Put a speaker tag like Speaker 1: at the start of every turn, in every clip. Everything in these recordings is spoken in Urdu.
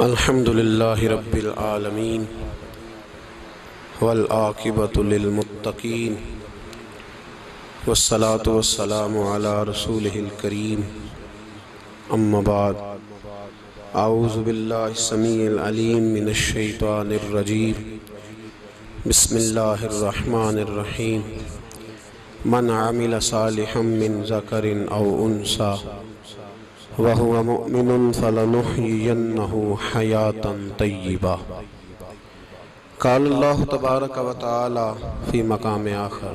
Speaker 1: الحمد للہ رب العالمین والعاقبۃ للمتقین والصلاة والسلام علی رسولہ الکریم اما بعد اعوذ باللہ السمیع العلیم من الشیطان الرجیم بسم اللہ الرحمن الرحیم من عمل صالحا من ذکر او انثی وَهُوَ مُؤْمِنٌ فَلَنُحْيِيَنَّهُ حَيَاةً طَيِّبَةً قال اللہ تبارک و تعالی فی مقام آخر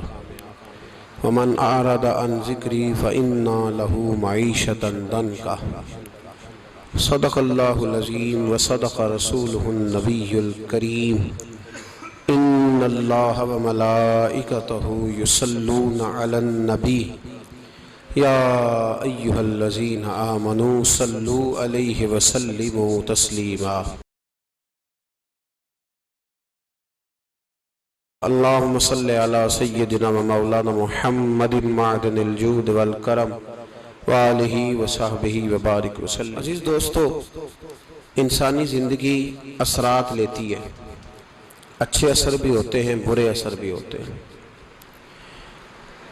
Speaker 1: وَمَنْ أَعْرَضَ عَنْ ذِكْرِي فَإِنَّ لَهُ مَعِيشَةً ضَنْكًا صدق اللہ العظیم وصدق رسولہ النبی الکریم ان اللہ وملائکتہ یصلون علی النبی یا ایہا الذین آمنوا صلوا علیہ وسلموا تسلیما اللہم صلی علی سیدنا و مولانا محمد معدن الجود والکرم وآلہ وصحبہ وبارک وسلم۔ عزیز دوستو، انسانی زندگی اثرات لیتی ہے، اچھے اثر بھی ہوتے ہیں، برے اثر بھی ہوتے ہیں۔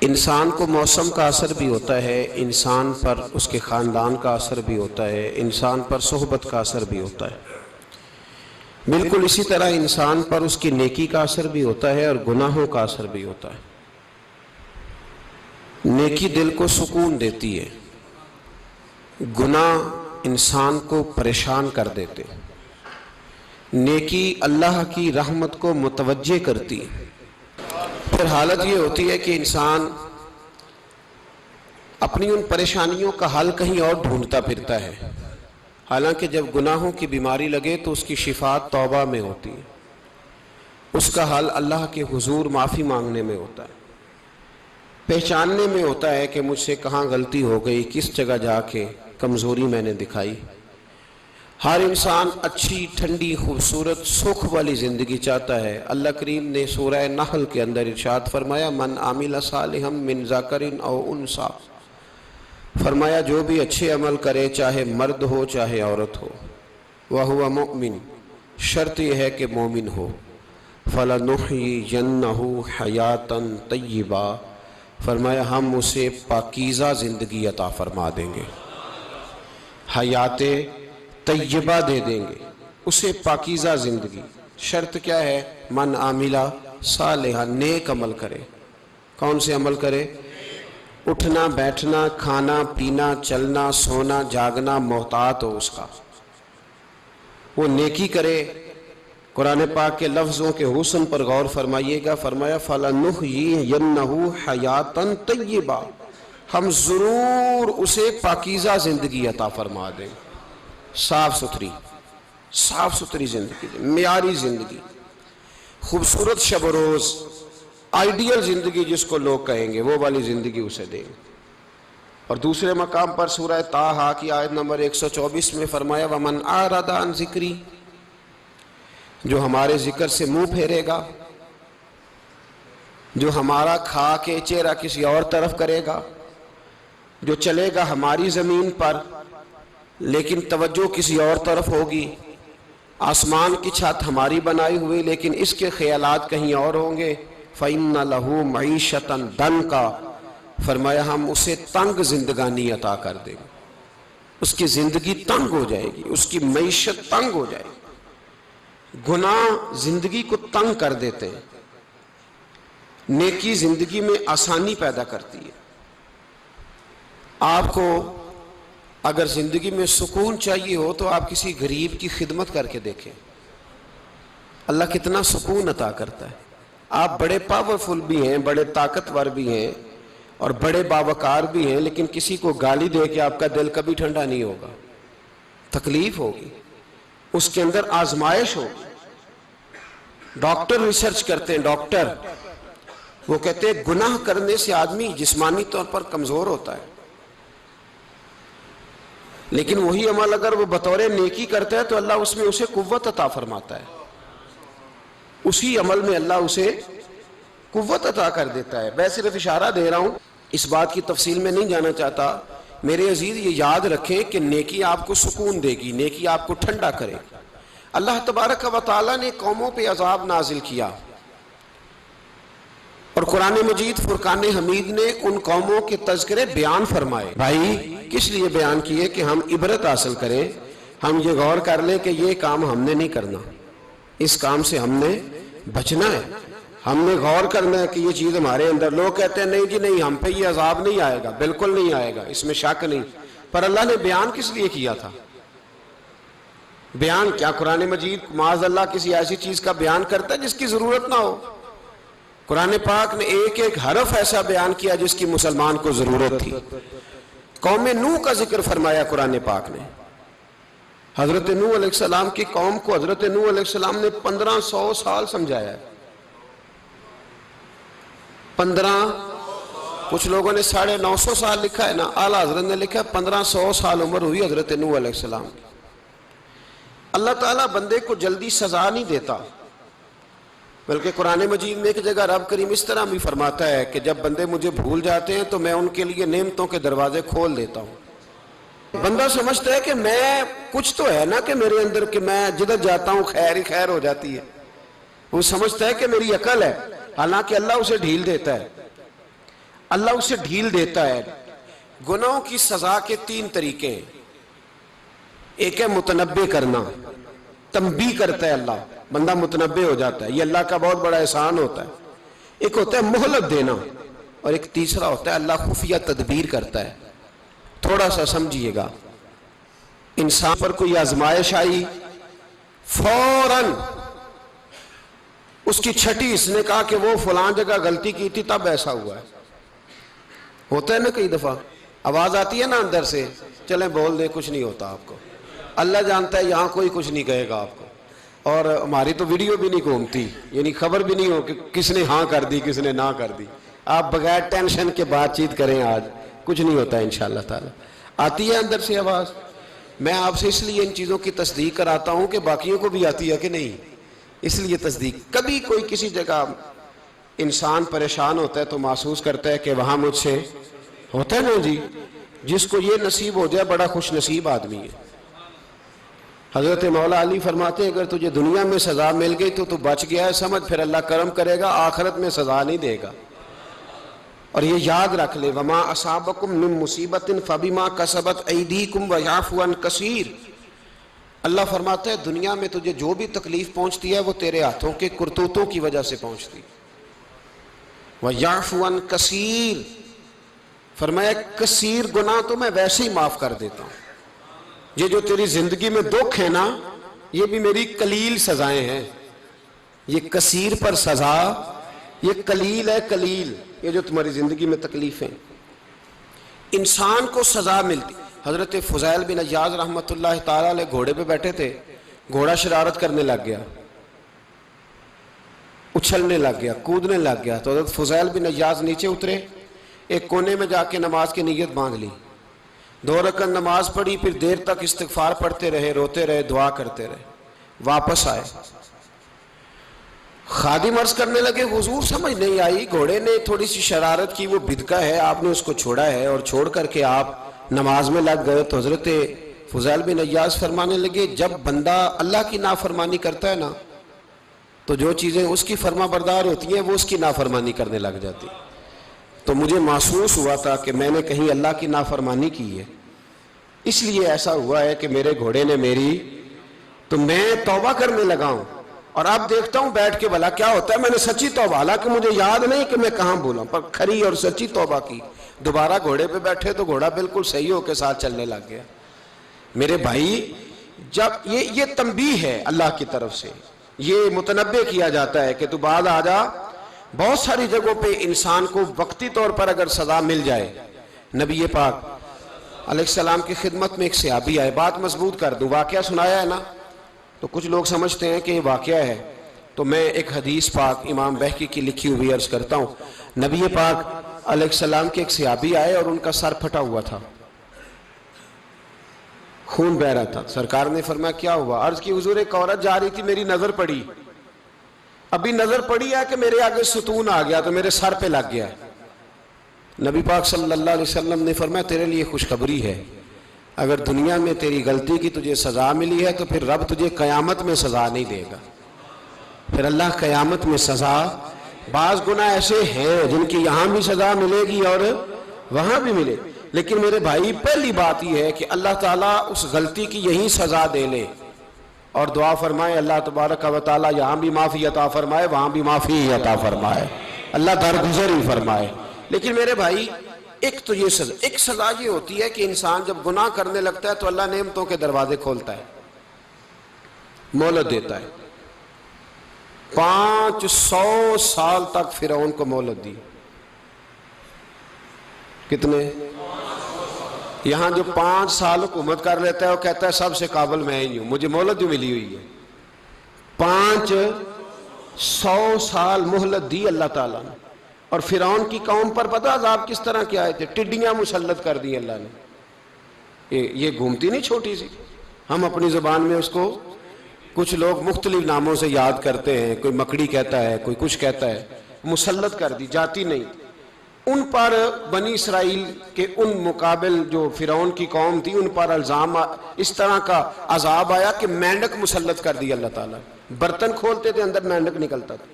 Speaker 1: انسان کو موسم کا اثر بھی ہوتا ہے، انسان پر اس کے خاندان کا اثر بھی ہوتا ہے، انسان پر صحبت کا اثر بھی ہوتا ہے۔ بالکل اسی طرح انسان پر اس کی نیکی کا اثر بھی ہوتا ہے اور گناہوں کا اثر بھی ہوتا ہے۔ نیکی دل کو سکون دیتی ہے، گناہ انسان کو پریشان کر دیتے۔ نیکی اللہ کی رحمت کو متوجہ کرتی ہے۔ پھر حالت یہ ہوتی ہے کہ انسان اپنی ان پریشانیوں کا حل کہیں اور ڈھونڈتا پھرتا ہے، حالانکہ جب گناہوں کی بیماری لگے تو اس کی شفا توبہ میں ہوتی ہے، اس کا حل اللہ کے حضور معافی مانگنے میں ہوتا ہے، پہچاننے میں ہوتا ہے کہ مجھ سے کہاں غلطی ہو گئی، کس جگہ جا کے کمزوری میں نے دکھائی۔ ہر انسان اچھی، ٹھنڈی، خوبصورت، سکھ والی زندگی چاہتا ہے۔ اللہ کریم نے سورہ نحل کے اندر ارشاد فرمایا من عمل صالحا من ذکر او انثی، فرمایا جو بھی اچھے عمل کرے، چاہے مرد ہو چاہے عورت ہو، وَهُوَ مُؤْمِن، شرط یہ ہے کہ مومن ہو، فَلَنُحْيِيَنَّهُ حَيَاةً طَيِّبَةً، فرمایا ہم اسے پاکیزہ زندگی عطا فرما دیں گے، حیات طیبہ دے دیں گے اسے، پاکیزہ زندگی۔ شرط کیا ہے؟ من عاملہ صالحہ، نیک عمل کرے۔ کون سے عمل کرے؟ اٹھنا بیٹھنا، کھانا پینا، چلنا سونا جاگنا محتاط ہو اس کا، وہ نیکی کرے۔ قرآن پاک کے لفظوں کے حسن پر غور فرمائیے گا، فرمایا فَلَنُحْيِيَنَّهُ حَيَاةً طَيِّبَةً، ہم ضرور اسے پاکیزہ زندگی عطا فرما دیں، صاف ستھری زندگی، معیاری زندگی، خوبصورت شب و روز، آئیڈیل زندگی جس کو لوگ کہیں گے، وہ والی زندگی اسے دیں۔ اور دوسرے مقام پر سورہ طٰہٰ کی آیت نمبر 124 میں فرمایا وَمَنْ أَعْرَضَ عَنْ ذِكْرِي، جو ہمارے ذکر سے منہ پھیرے گا، جو ہمارا کھا کے چہرہ کسی اور طرف کرے گا، جو چلے گا ہماری زمین پر لیکن توجہ کسی اور طرف ہوگی، آسمان کی چھت ہماری بنائی ہوئی لیکن اس کے خیالات کہیں اور ہوں گے، فَإِنَّ لَهُ مَعِيشَةً ضَنْكًا، فرمایا ہم اسے تنگ زندگانی عطا کر دیں گے، اس کی زندگی تنگ ہو جائے گی، اس کی معیشت تنگ ہو جائے گی۔ گناہ زندگی کو تنگ کر دیتے ہیں، نیکی زندگی میں آسانی پیدا کرتی ہے۔ آپ کو اگر زندگی میں سکون چاہیے ہو تو آپ کسی غریب کی خدمت کر کے دیکھیں، اللہ کتنا سکون عطا کرتا ہے۔ آپ بڑے پاورفل بھی ہیں، بڑے طاقتور بھی ہیں اور بڑے باوقار بھی ہیں، لیکن کسی کو گالی دے کے آپ کا دل کبھی ٹھنڈا نہیں ہوگا، تکلیف ہوگی، اس کے اندر آزمائش ہوگی۔ ڈاکٹر ریسرچ کرتے ہیں، ڈاکٹر وہ کہتے ہیں گناہ کرنے سے آدمی جسمانی طور پر کمزور ہوتا ہے، لیکن وہی عمل اگر وہ بطور نیکی کرتا ہے تو اللہ اس میں اسے قوت عطا فرماتا ہے، اسی عمل میں اللہ اسے قوت عطا کر دیتا ہے۔ میں صرف اشارہ دے رہا ہوں، اس بات کی تفصیل میں نہیں جانا چاہتا۔ میرے عزیز یہ یاد رکھیں کہ نیکی آپ کو سکون دے گی، نیکی آپ کو ٹھنڈا کرے گی۔ اللہ تبارک و تعالیٰ نے قوموں پہ عذاب نازل کیا، اور قرآن مجید فرقان حمید نے ان قوموں کے تذکرے بیان فرمائے۔ بھائی کس لیے بیان کیے؟ کہ ہم عبرت حاصل کریں، ہم یہ غور کر لیں کہ یہ کام ہم نے نہیں کرنا، اس کام سے ہم نے بچنا ہے، ہم نے غور کرنا ہے کہ یہ چیز ہمارے اندر۔ لوگ کہتے ہیں نہیں جی نہیں، ہم پہ یہ عذاب نہیں آئے گا، بالکل نہیں آئے گا، اس میں شک نہیں۔ پر اللہ نے بیان کس لیے کیا تھا؟ بیان کیا قرآن مجید معاذ اللہ کسی ایسی چیز کا بیان کرتا ہے جس کی ضرورت نہ ہو؟ قرآن پاک نے ایک ایک حرف ایسا بیان کیا جس کی مسلمان کو ضرورت تھی۔ قوم نوح کا ذکر فرمایا قرآن پاک نے۔ حضرت نوح علیہ السلام کی قوم کو حضرت نوح علیہ السلام نے 1500 سال سمجھایا ہے۔ 15، کچھ لوگوں نے 950 سال لکھا ہے نا، اعلیٰ حضرت نے لکھا ہے 1500 سال عمر ہوئی حضرت نوح علیہ السلام کی۔ اللہ تعالیٰ بندے کو جلدی سزا نہیں دیتا، بلکہ قرآن مجید میں ایک جگہ رب کریم اس طرح بھی فرماتا ہے کہ جب بندے مجھے بھول جاتے ہیں تو میں ان کے لیے نعمتوں کے دروازے کھول دیتا ہوں۔ بندہ سمجھتا ہے کہ میں کچھ تو ہے نا کہ میرے اندر، کہ میں جدھر جاتا ہوں خیر ہی خیر ہو جاتی ہے، وہ سمجھتا ہے کہ میری عقل ہے، حالانکہ اللہ اسے ڈھیل دیتا ہے۔ اللہ اسے ڈھیل دیتا ہے۔ گناہوں کی سزا کے 3 طریقے ہیں۔ ایک ہے متنبع کرنا، تنبیہ کرتا ہے اللہ، بندہ متنبع ہو جاتا ہے، یہ اللہ کا بہت بڑا احسان ہوتا ہے۔ ایک ہوتا ہے مہلت دینا، اور ایک تیسرا ہوتا ہے اللہ خفیہ تدبیر کرتا ہے۔ تھوڑا سا سمجھیے گا، انسان پر کوئی آزمائش آئی، فوراً اس کی چھٹی اس نے کہا کہ وہ فلاں جگہ غلطی کی تھی تب ایسا ہوا ہے۔ ہوتا ہے نا کئی دفعہ، آواز آتی ہے نا اندر سے، چلیں بول دیں کچھ نہیں ہوتا آپ کو، اللہ جانتا ہے یہاں کوئی کچھ نہیں کہے گا آپ کو، اور ہماری تو ویڈیو بھی نہیں گھومتی، یعنی خبر بھی نہیں ہو کہ کس نے ہاں کر دی کس نے نہ کر دی۔ آپ بغیر ٹینشن کے بات چیت کریں، آج کچھ نہیں ہوتا ہے انشاءاللہ تعالی۔ آتی ہے اندر سے آواز؟ میں آپ سے اس لیے ان چیزوں کی تصدیق کراتا ہوں کہ باقیوں کو بھی آتی ہے کہ نہیں، اس لیے تصدیق۔ کبھی کوئی کسی جگہ انسان پریشان ہوتا ہے تو محسوس کرتا ہے کہ وہاں مجھ سے ہوتا ہے نا جی، جس کو یہ نصیب ہو جائے بڑا خوش نصیب آدمی ہے۔ حضرت مولا علی فرماتے ہیں اگر تجھے دنیا میں سزا مل گئی تو بچ گیا ہے، سمجھ پھر اللہ کرم کرے گا، آخرت میں سزا نہیں دے گا۔ اور یہ یاد رکھ لے، وما اصابکم من مصیبت فبما کسبت ایدیکم ویعفو عن کثیر۔ اللہ فرماتا ہے دنیا میں تجھے جو بھی تکلیف پہنچتی ہے وہ تیرے ہاتھوں کے کرتوتوں کی وجہ سے پہنچتی ہے۔ ویعفو عن کثیر، فرمایا کثیر گناہ تو میں ویسے ہی معاف کر دیتا ہوں۔ یہ جو تیری زندگی میں دکھ ہے نا، یہ بھی میری قلیل سزائیں ہیں۔ یہ کثیر پر سزا، یہ قلیل ہے، قلیل یہ جو تمہاری زندگی میں تکلیفیں۔ انسان کو سزا ملتی۔ حضرت فضیل بن عیاض رحمۃ اللہ تعالی علیہ گھوڑے پہ بیٹھے تھے، گھوڑا شرارت کرنے لگ گیا، اچھلنے لگ گیا، کودنے لگ گیا، تو حضرت فضیل بن عیاض نیچے اترے، ایک کونے میں جا کے نماز کی نیت باندھ لی، 2 رکعت نماز پڑھی، پھر دیر تک استغفار پڑھتے رہے، روتے رہے، دعا کرتے رہے، واپس آئے۔ خادم عرض کرنے لگے حضور سمجھ نہیں آئی، گھوڑے نے تھوڑی سی شرارت کی، وہ بدکا ہے، آپ نے اس کو چھوڑا ہے اور چھوڑ کر کے آپ نماز میں لگ گئے۔ تو حضرت فضیل بن عیاض فرمانے لگے جب بندہ اللہ کی نافرمانی کرتا ہے نا تو جو چیزیں اس کی فرما بردار ہوتی ہیں وہ اس کی نافرمانی کرنے لگ جاتی۔ تو مجھے محسوس ہوا تھا کہ میں نے کہیں اللہ کی نافرمانی کی ہے، اس لیے ایسا ہوا ہے کہ میرے گھوڑے نے میری، تو میں توبہ کرنے لگا ہوں، اور اب دیکھتا ہوں بیٹھ کے بھلا کیا ہوتا ہے۔ میں نے سچی توبہ، حالانکہ مجھے یاد نہیں کہ میں کہاں بولا، پر کھری اور سچی توبہ کی۔ دوبارہ گھوڑے پہ بیٹھے تو گھوڑا بالکل صحیح ہو کے ساتھ چلنے لگ گیا۔ میرے بھائی جب یہ تنبیہ ہے اللہ کی طرف سے، یہ متنبع کیا جاتا ہے کہ تو بعد آ جا۔ بہت ساری جگہوں پہ انسان کو وقتی طور پر اگر سزا مل جائے، نبی پاک علیہ السلام کی خدمت میں ایک صحابی آئے، بات مضبوط کر دوں، واقعہ سنایا ہے نا تو کچھ لوگ سمجھتے ہیں کہ یہ واقعہ ہے، تو میں ایک حدیث پاک امام بہقی کی لکھی ہوئی عرض کرتا ہوں۔ نبی پاک علیہ السلام کے ایک صحابی آئے اور ان کا سر پھٹا ہوا تھا، خون بہ رہا تھا۔ سرکار نے فرمایا کیا ہوا؟ عرض کی حضور ایک عورت جا رہی تھی، میری نظر پڑی، ابھی نظر پڑی ہے کہ میرے آگے ستون آ گیا تو میرے سر پہ لگ گیا۔ نبی پاک صلی اللہ علیہ وسلم نے فرمایا تیرے لیے خوشخبری ہے، اگر دنیا میں تیری غلطی کی تجھے سزا ملی ہے تو پھر رب تجھے قیامت میں سزا نہیں دے گا. پھر اللہ قیامت میں سزا، بعض گناہ ایسے ہیں جن کی یہاں بھی سزا ملے گی اور وہاں بھی ملے، لیکن میرے بھائی پہلی بات یہ ہے کہ اللہ تعالیٰ اس غلطی کی یہیں سزا دے لے اور دعا فرمائے اللہ تبارک و تعالیٰ یہاں بھی معافی عطا فرمائے وہاں بھی معافی عطا فرمائے، اللہ درگزر ہی فرمائے. لیکن میرے بھائی ایک تو یہ سزا، ایک سزا یہ ہوتی ہے کہ انسان جب گناہ کرنے لگتا ہے تو اللہ نعمتوں کے دروازے کھولتا ہے، مہلت دیتا ہے. 500 سال تک فرعون کو مہلت دی. کتنے؟ یہاں جو 5 سال حکومت کر لیتا ہے وہ کہتا ہے سب سے قابل میں ہی ہوں، مجھے مہلت جو ملی ہوئی ہے. 500 سال مہلت دی اللہ تعالیٰ نے. اور فرعون کی قوم پر پتہ عذاب کس طرح کیا آئے تھے؟ ٹڈیاں مسلط کر دی اللہ نے. یہ گھومتی نہیں چھوٹی سی، ہم اپنی زبان میں اس کو کچھ لوگ مختلف ناموں سے یاد کرتے ہیں، کوئی مکڑی کہتا ہے، کوئی کچھ کہتا ہے. مسلط کر دی، جاتی نہیں. ان پر بنی اسرائیل کے ان مقابل جو فرعون کی قوم تھی ان پر الزام اس طرح کا عذاب آیا کہ مینڈک مسلط کر دی اللہ تعالیٰ. برتن کھولتے تھے اندر مینڈک نکلتا تھا.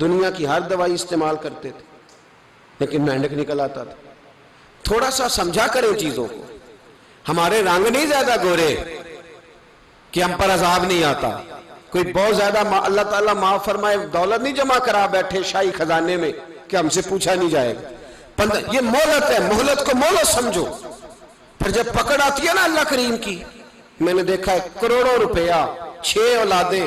Speaker 1: دنیا کی ہر دوائی استعمال کرتے تھے لیکن مینڈک نکل آتا تھا. تھوڑا سا سمجھا کریں چیزوں کو. ہمارے رنگ نہیں زیادہ گورے کہ ہم پر عذاب نہیں آتا. کوئی بہت زیادہ اللہ تعالیٰ معاف فرمائے دولت نہیں جمع کرا بیٹھے شاہی خزانے میں کہ ہم سے پوچھا نہیں جائے گا. یہ مہلت ہے، مہلت کو مہلت سمجھو. پھر جب پکڑ آتی ہے نا اللہ کریم کی، میں نے دیکھا ہے کروڑوں روپیہ، 6 اولادیں.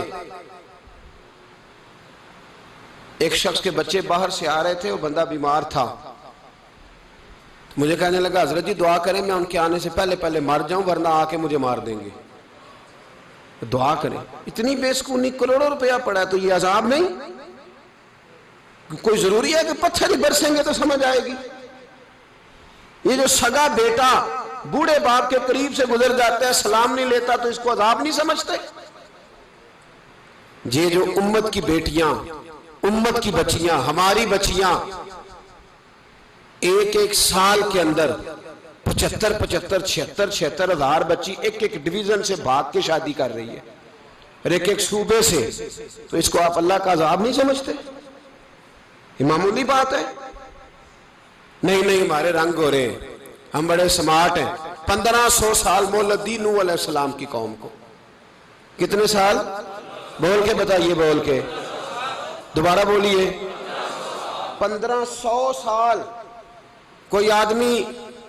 Speaker 1: ایک شخص کے بچے باہر سے آ رہے تھے، وہ بندہ بیمار تھا. مجھے کہنے لگا حضرت جی دعا کریں میں ان کے آنے سے پہلے مر جاؤں ورنہ آ کے مجھے مار دیں گے. دعا کریں. اتنی بے سکونی، کروڑوں روپیہ پڑا ہے تو یہ عذاب نہیں؟ کوئی ضروری ہے کہ پتھر ہی برسیں گے تو سمجھ آئے گی؟ یہ جو سگا بیٹا بوڑھے باپ کے قریب سے گزر جاتا ہے سلام نہیں لیتا تو اس کو عذاب نہیں سمجھتے؟ یہ جو امت کی بیٹیاں، امت کی بچیاں، ہماری بچیاں ایک سال کے اندر 75 76 ہزار بچی ایک ڈویژن سے بھاگ کے شادی کر رہی ہے اور ایک صوبے سے، تو اس کو آپ اللہ کا عذاب نہیں سمجھتے؟ یہ معمولی بات ہے. نہیں ہمارے رنگ ہو رہے ہیں، ہم بڑے سمارٹ ہیں. 1500 سال مہلت دی نوح علیہ السلام کی قوم کو. کتنے سال؟ بول کے بتائیے، بول کے دوبارہ بولیے. 1500 سال. کوئی آدمی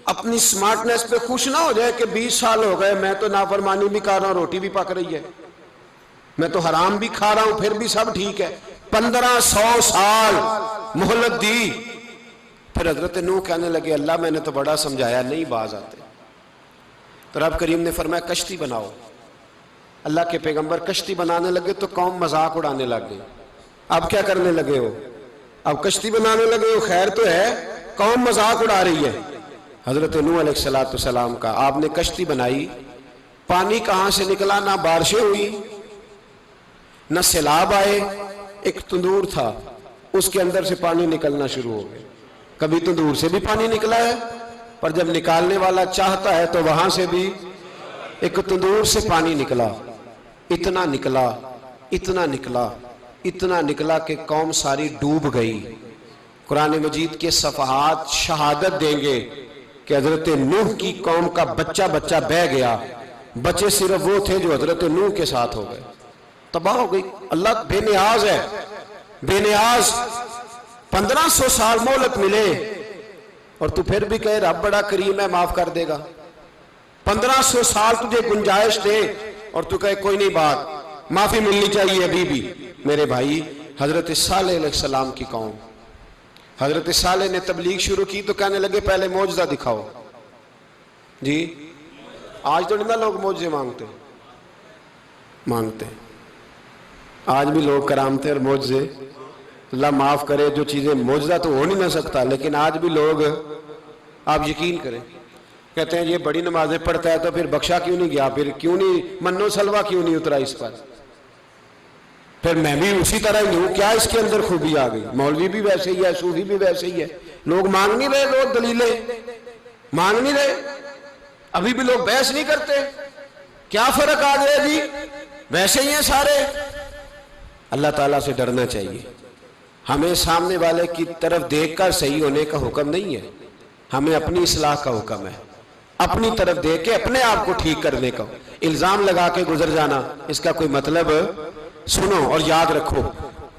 Speaker 1: اپنی سمارٹنس پہ خوش نہ ہو جائے کہ 20 سال ہو گئے میں تو نافرمانی بھی کر رہا ہوں، روٹی بھی پک رہی ہے، میں تو حرام بھی کھا رہا ہوں پھر بھی سب ٹھیک ہے. 1500 سال مہلت دی. پھر حضرت نوح کہنے لگے اللہ میں نے تو بڑا سمجھایا نہیں باز آتے. تو رب کریم نے فرمایا کشتی بناؤ. اللہ کے پیغمبر کشتی بنانے لگے تو قوم مذاق اڑانے لگ گئی. اب کیا کرنے لگے ہو؟ اب کشتی بنانے لگے ہو، خیر تو ہے، قوم مذاق اڑا رہی ہے. حضرت نوح علیہ السلام کا آپ نے کشتی بنائی، پانی کہاں سے نکلا؟ نہ بارشیں ہوئی نہ سیلاب آئے. ایک تندور تھا اس کے اندر سے پانی نکلنا شروع ہو گیا. کبھی تندور سے بھی پانی نکلا ہے، پر جب نکالنے والا چاہتا ہے تو وہاں سے بھی ایک تندور سے پانی نکلا. اتنا نکلا کہ قوم ساری ڈوب گئی. قرآن مجید کے صفحات شہادت دیں گے کہ حضرت نوح کی قوم کا بچہ بہ گیا. بچے صرف وہ تھے جو حضرت نوح کے ساتھ ہو گئے، تباہ ہو گئی. اللہ بے نیاز ہے، بے نیاز. 1500 سال مہلت ملے اور تو پھر بھی کہے رب بڑا کریم ہے معاف کر دے گا. 1500 سال تجھے گنجائش دے اور تو کہے کوئی نہیں بات معافی ملنی چاہیے ابھی بھی. میرے بھائی حضرت صالح علیہ السلام کی قوم، حضرت صالح نے تبلیغ شروع کی تو کہنے لگے پہلے معجزہ دکھاؤ. جی آج تو نہیں لوگ معجزے مانگتے آج بھی لوگ کرامتے اور معجزے. اللہ معاف کرے، جو چیزیں معجزہ تو ہو نہیں نہ سکتا لیکن آج بھی لوگ، آپ یقین کریں، کہتے ہیں یہ بڑی نمازیں پڑھتا ہے تو پھر بخشا کیوں نہیں گیا، پھر کیوں نہیں منو سلوا کیوں نہیں اترا اس پر، پھر میں بھی اسی طرح ہی ہوں، کیا اس کے اندر خوبی آ گئی؟ مولوی بھی ویسے ہی ہے، صوفی بھی ویسے ہی ہے. لوگ مانگ نہیں رہے، لوگ دلیلیں مانگ نہیں رہے. ابھی بھی لوگ بحث نہیں کرتے، کیا فرق آ گیا جی، ویسے ہی ہیں سارے۔ اللہ تعالیٰ سے ڈرنا چاہیے۔ ہمیں سامنے والے کی طرف دیکھ کر صحیح ہونے کا حکم نہیں ہے، ہمیں اپنی اصلاح کا حکم ہے، اپنی طرف دیکھ کے اپنے آپ کو ٹھیک کرنے کا۔ الزام لگا کے گزر جانا، اس کا کوئی مطلب سنو اور یاد رکھو۔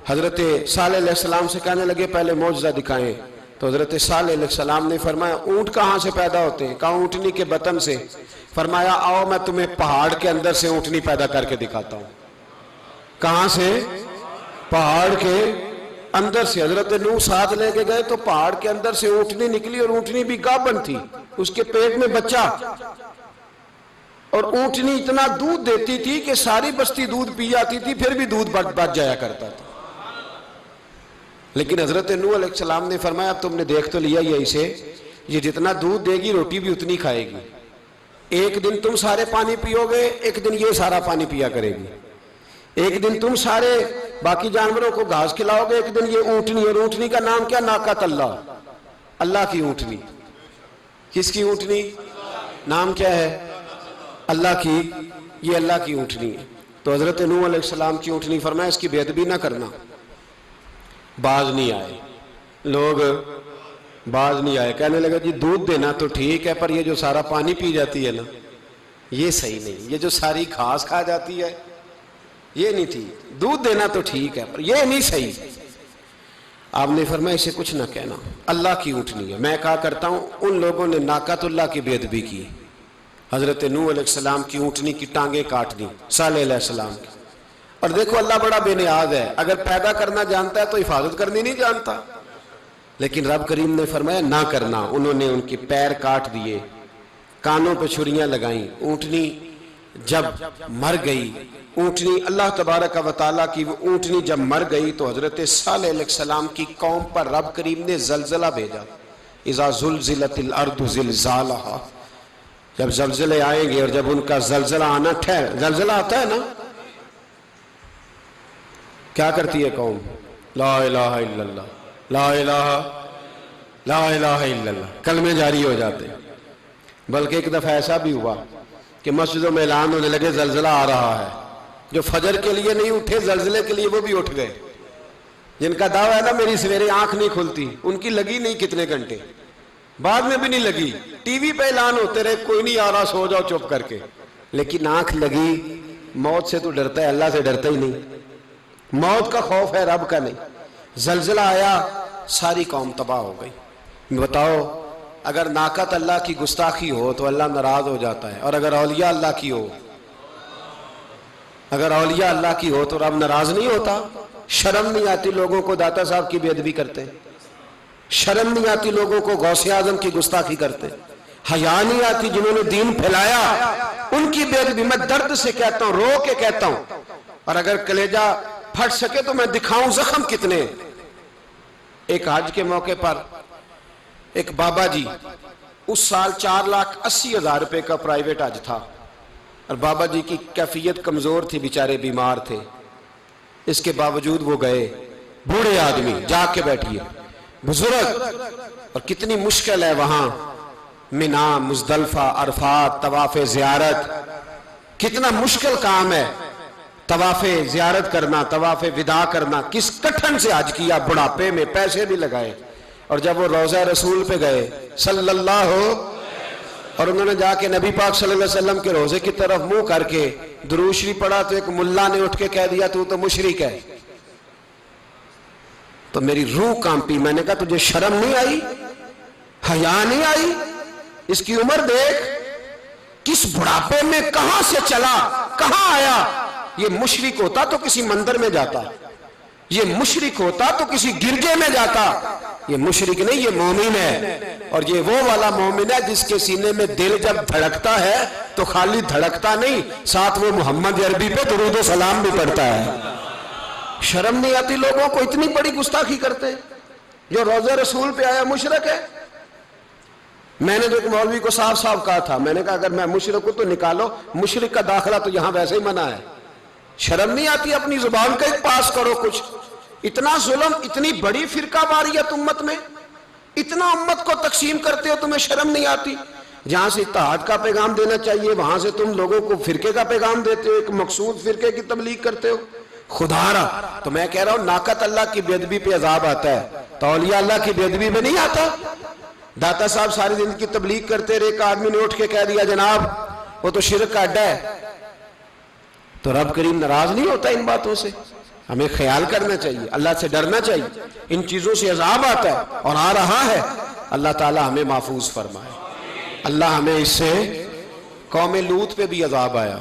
Speaker 1: حضرت صالح علیہ السلام سے کہنے لگے پہلے معجزہ دکھائیں، تو حضرت صالح علیہ السلام نے فرمایا اونٹ کہاں سے پیدا ہوتے ہیں؟ کہا اونٹنی کے بطن سے۔ فرمایا آؤ میں تمہیں پہاڑ کے اندر سے اونٹنی پیدا کر کے دکھاتا ہوں۔ کہاں سے؟ پہاڑ کے اندر سے۔ حضرت نوح ساتھ لے کے گئے تو پہاڑ کے اندر سے اونٹنی نکلی، اور اونٹنی بھی گابن تھی، اس کے پیٹ میں بچہ، اور اونٹنی اتنا دودھ دیتی تھی کہ ساری بستی دودھ پی جاتی تھی، پھر بھی دودھ بچ جایا کرتا تھا۔ لیکن حضرت نوح علیہ السلام نے فرمایا اب تم نے دیکھ تو لیا یہ اسے، یہ جتنا دودھ دے گی روٹی بھی اتنی کھائے گی، ایک دن تم سارے پانی پیو گے، ایک دن یہ سارا پانی پیا کرے گی، ایک دن تم سارے باقی جانوروں کو گھاس کھلاؤ گے، ایک دن یہ اونٹنی، اور اونٹنی کا نام کیا؟ ناقۃ اللہ، اللہ کی اونٹنی۔ کس کی اونٹنی؟ نام کیا ہے؟ اللہ کی، یہ اللہ کی اونٹنی ہے۔ تو حضرت نوح علیہ السلام کی اونٹنی فرمایا اس کی بے ادبی نہ کرنا۔ باز نہیں آئے لوگ، باز نہیں آئے، کہنے لگا جی دودھ دینا تو ٹھیک ہے، پر یہ جو سارا پانی پی جاتی ہے نا یہ صحیح نہیں، یہ جو ساری گھاس کھا جاتی ہے یہ نہیں ٹھیک، دودھ دینا تو ٹھیک ہے پر یہ نہیں صحیح۔ آپ نے فرمایا اسے کچھ نہ کہنا، اللہ کی اونٹنی ہے۔ میں کہا کرتا ہوں ان لوگوں نے ناقۃ اللہ کی بے ادبی کی، حضرت نوح علیہ السلام کی اونٹنی کی ٹانگیں کاٹ دی، صالح علیہ السلام کی۔ اور دیکھو اللہ بڑا بے نیاز ہے، اگر پیدا کرنا جانتا ہے تو حفاظت کرنی نہیں جانتا، لیکن رب کریم نے فرمایا نہ کرنا۔ انہوں نے ان کے پیر کاٹ دیے، کانوں پہ چھریاں لگائیں۔ اونٹنی جب مر گئی، اونٹنی اللہ تبارک و تعالیٰ کی وہ اونٹنی جب مر گئی تو حضرت صالح علیہ السلام کی قوم پر رب کریم نے زلزلہ بھیجا۔ اذا زلزلت الارض زلزالہا، جب زلزلے آئیں گے اور جب ان کا زلزلہ آنا زلزلہ آتا ہے نا، کیا کرتی ہے قوم؟ لا الہ الا اللہ، لا الہ لا الہ الا اللہ، کلمے جاری ہو جاتے ہیں۔ بلکہ ایک دفعہ ایسا بھی ہوا کہ مسجدوں میں اعلان ہونے لگے زلزلہ آ رہا ہے، جو فجر کے لیے نہیں اٹھے زلزلے کے لیے وہ بھی اٹھ گئے، جن کا دعویٰ ہے نا میری سویرے آنکھ نہیں کھلتی، ان کی لگی نہیں کتنے گھنٹے، بعد میں بھی نہیں لگی، ٹی وی پہ اعلان ہوتے رہے کوئی نہیں آ رہا سو جاؤ چپ کر کے، لیکن آنکھ لگی۔ موت سے تو ڈرتا ہے، اللہ سے ڈرتا ہی نہیں، موت کا خوف ہے رب کا نہیں۔ زلزلہ آیا، ساری قوم تباہ ہو گئی۔ بتاؤ اگر ناقۃ اللہ کی گستاخی ہو تو اللہ ناراض ہو جاتا ہے، اور اگر اولیاء اللہ کی ہو، اگر اولیاء اللہ کی ہو تو رب ناراض نہیں ہوتا؟ شرم نہیں آتی لوگوں کو داتا صاحب کی بے ادبی کرتے، شرم نہیں آتی لوگوں کو غوث اعظم کی گستاخی کرتے، حیا نہیں آتی جنہوں نے دین پھیلایا ان کی بے ادبی؟ میں درد سے کہتا ہوں، رو کے کہتا ہوں، اور اگر کلیجہ پھٹ سکے تو میں دکھاؤں زخم کتنے۔ ایک حج کے موقع پر ایک بابا جی، اس سال 4,80,000 روپے کا پرائیویٹ حج تھا، اور بابا جی کی کیفیت کمزور تھی، بیچارے بیمار تھے، اس کے باوجود وہ گئے۔ بوڑھے آدمی، جا کے بیٹھیے، بزرگ، اور کتنی مشکل ہے وہاں مینا، مزدلفہ، عرفات، طواف زیارت، کتنا مشکل کام ہے طواف زیارت کرنا، طواف وداع کرنا۔ کس کٹھن سے حج کیا، بڑھاپے میں پیسے بھی لگائے، اور جب وہ روضہ رسول پہ گئے صلی اللہ ہو، اور انہوں نے جا کے نبی پاک صلی اللہ علیہ وسلم کے روضے کی طرف منہ کر کے درود شریف پڑھا تو ایک ملا نے اٹھ کے کہہ دیا تو مشرک ہے۔ تو میری روح کانپی، میں نے کہا تجھے شرم نہیں آئی، حیا نہیں آئی؟ اس کی عمر دیکھ، کس بڑھاپے میں کہاں سے چلا، کہاں آیا۔ یہ مشرک ہوتا تو کسی مندر میں جاتا، یہ مشرک ہوتا تو کسی گرجے میں جاتا، یہ مشرک نہیں، یہ مومن ہے، اور یہ وہ والا مومن ہے جس کے سینے میں دل جب دھڑکتا ہے تو خالی دھڑکتا نہیں، ساتھ وہ محمد عربی پہ درود و سلام بھی پڑھتا ہے۔ شرم نہیں آتی لوگوں کو؟ اتنی بڑی گستاخی کرتے، جو روضہ رسول پہ آیا مشرک ہے۔ میں نے تو ایک مولوی کو صاف صاف کہا تھا، میں نے کہا اگر میں مشرک ہوں تو نکالو، مشرک کا داخلہ تو یہاں ویسے ہی منع ہے۔ شرم نہیں آتی؟ اپنی زبان کا ایک پاس کرو کچھ۔ اتنا ظلم، اتنی بڑی فرقہ واریت امت میں، اتنا امت کو تقسیم کرتے ہو، تمہیں شرم نہیں آتی؟ جہاں سے اتحاد کا پیغام دینا چاہیے وہاں سے تم لوگوں کو فرقے کا پیغام دیتے ہو، ایک مقصود فرقے کی تبلیغ کرتے ہو. خدا را تو میں کہہ رہا ہوں ناقت اللہ کی بے ادبی پہ عذاب آتا ہے تو اولیاء اللہ کی بے ادبی میں نہیں آتا. داتا صاحب ساری زندگی کی تبلیغ کرتے رہے، ایک آدمی نے اٹھ کے کہہ دیا جناب وہ تو شرک کا اڈا ہے، تو رب کریم ناراض نہیں ہوتا ان باتوں سے؟ ہمیں خیال کرنا چاہیے، اللہ سے ڈرنا چاہیے. ان چیزوں سے عذاب آتا ہے اور آ رہا ہے. اللہ تعالی ہمیں محفوظ فرمائے. اللہ ہمیں اس سے، قوم لوط پہ بھی عذاب آیا.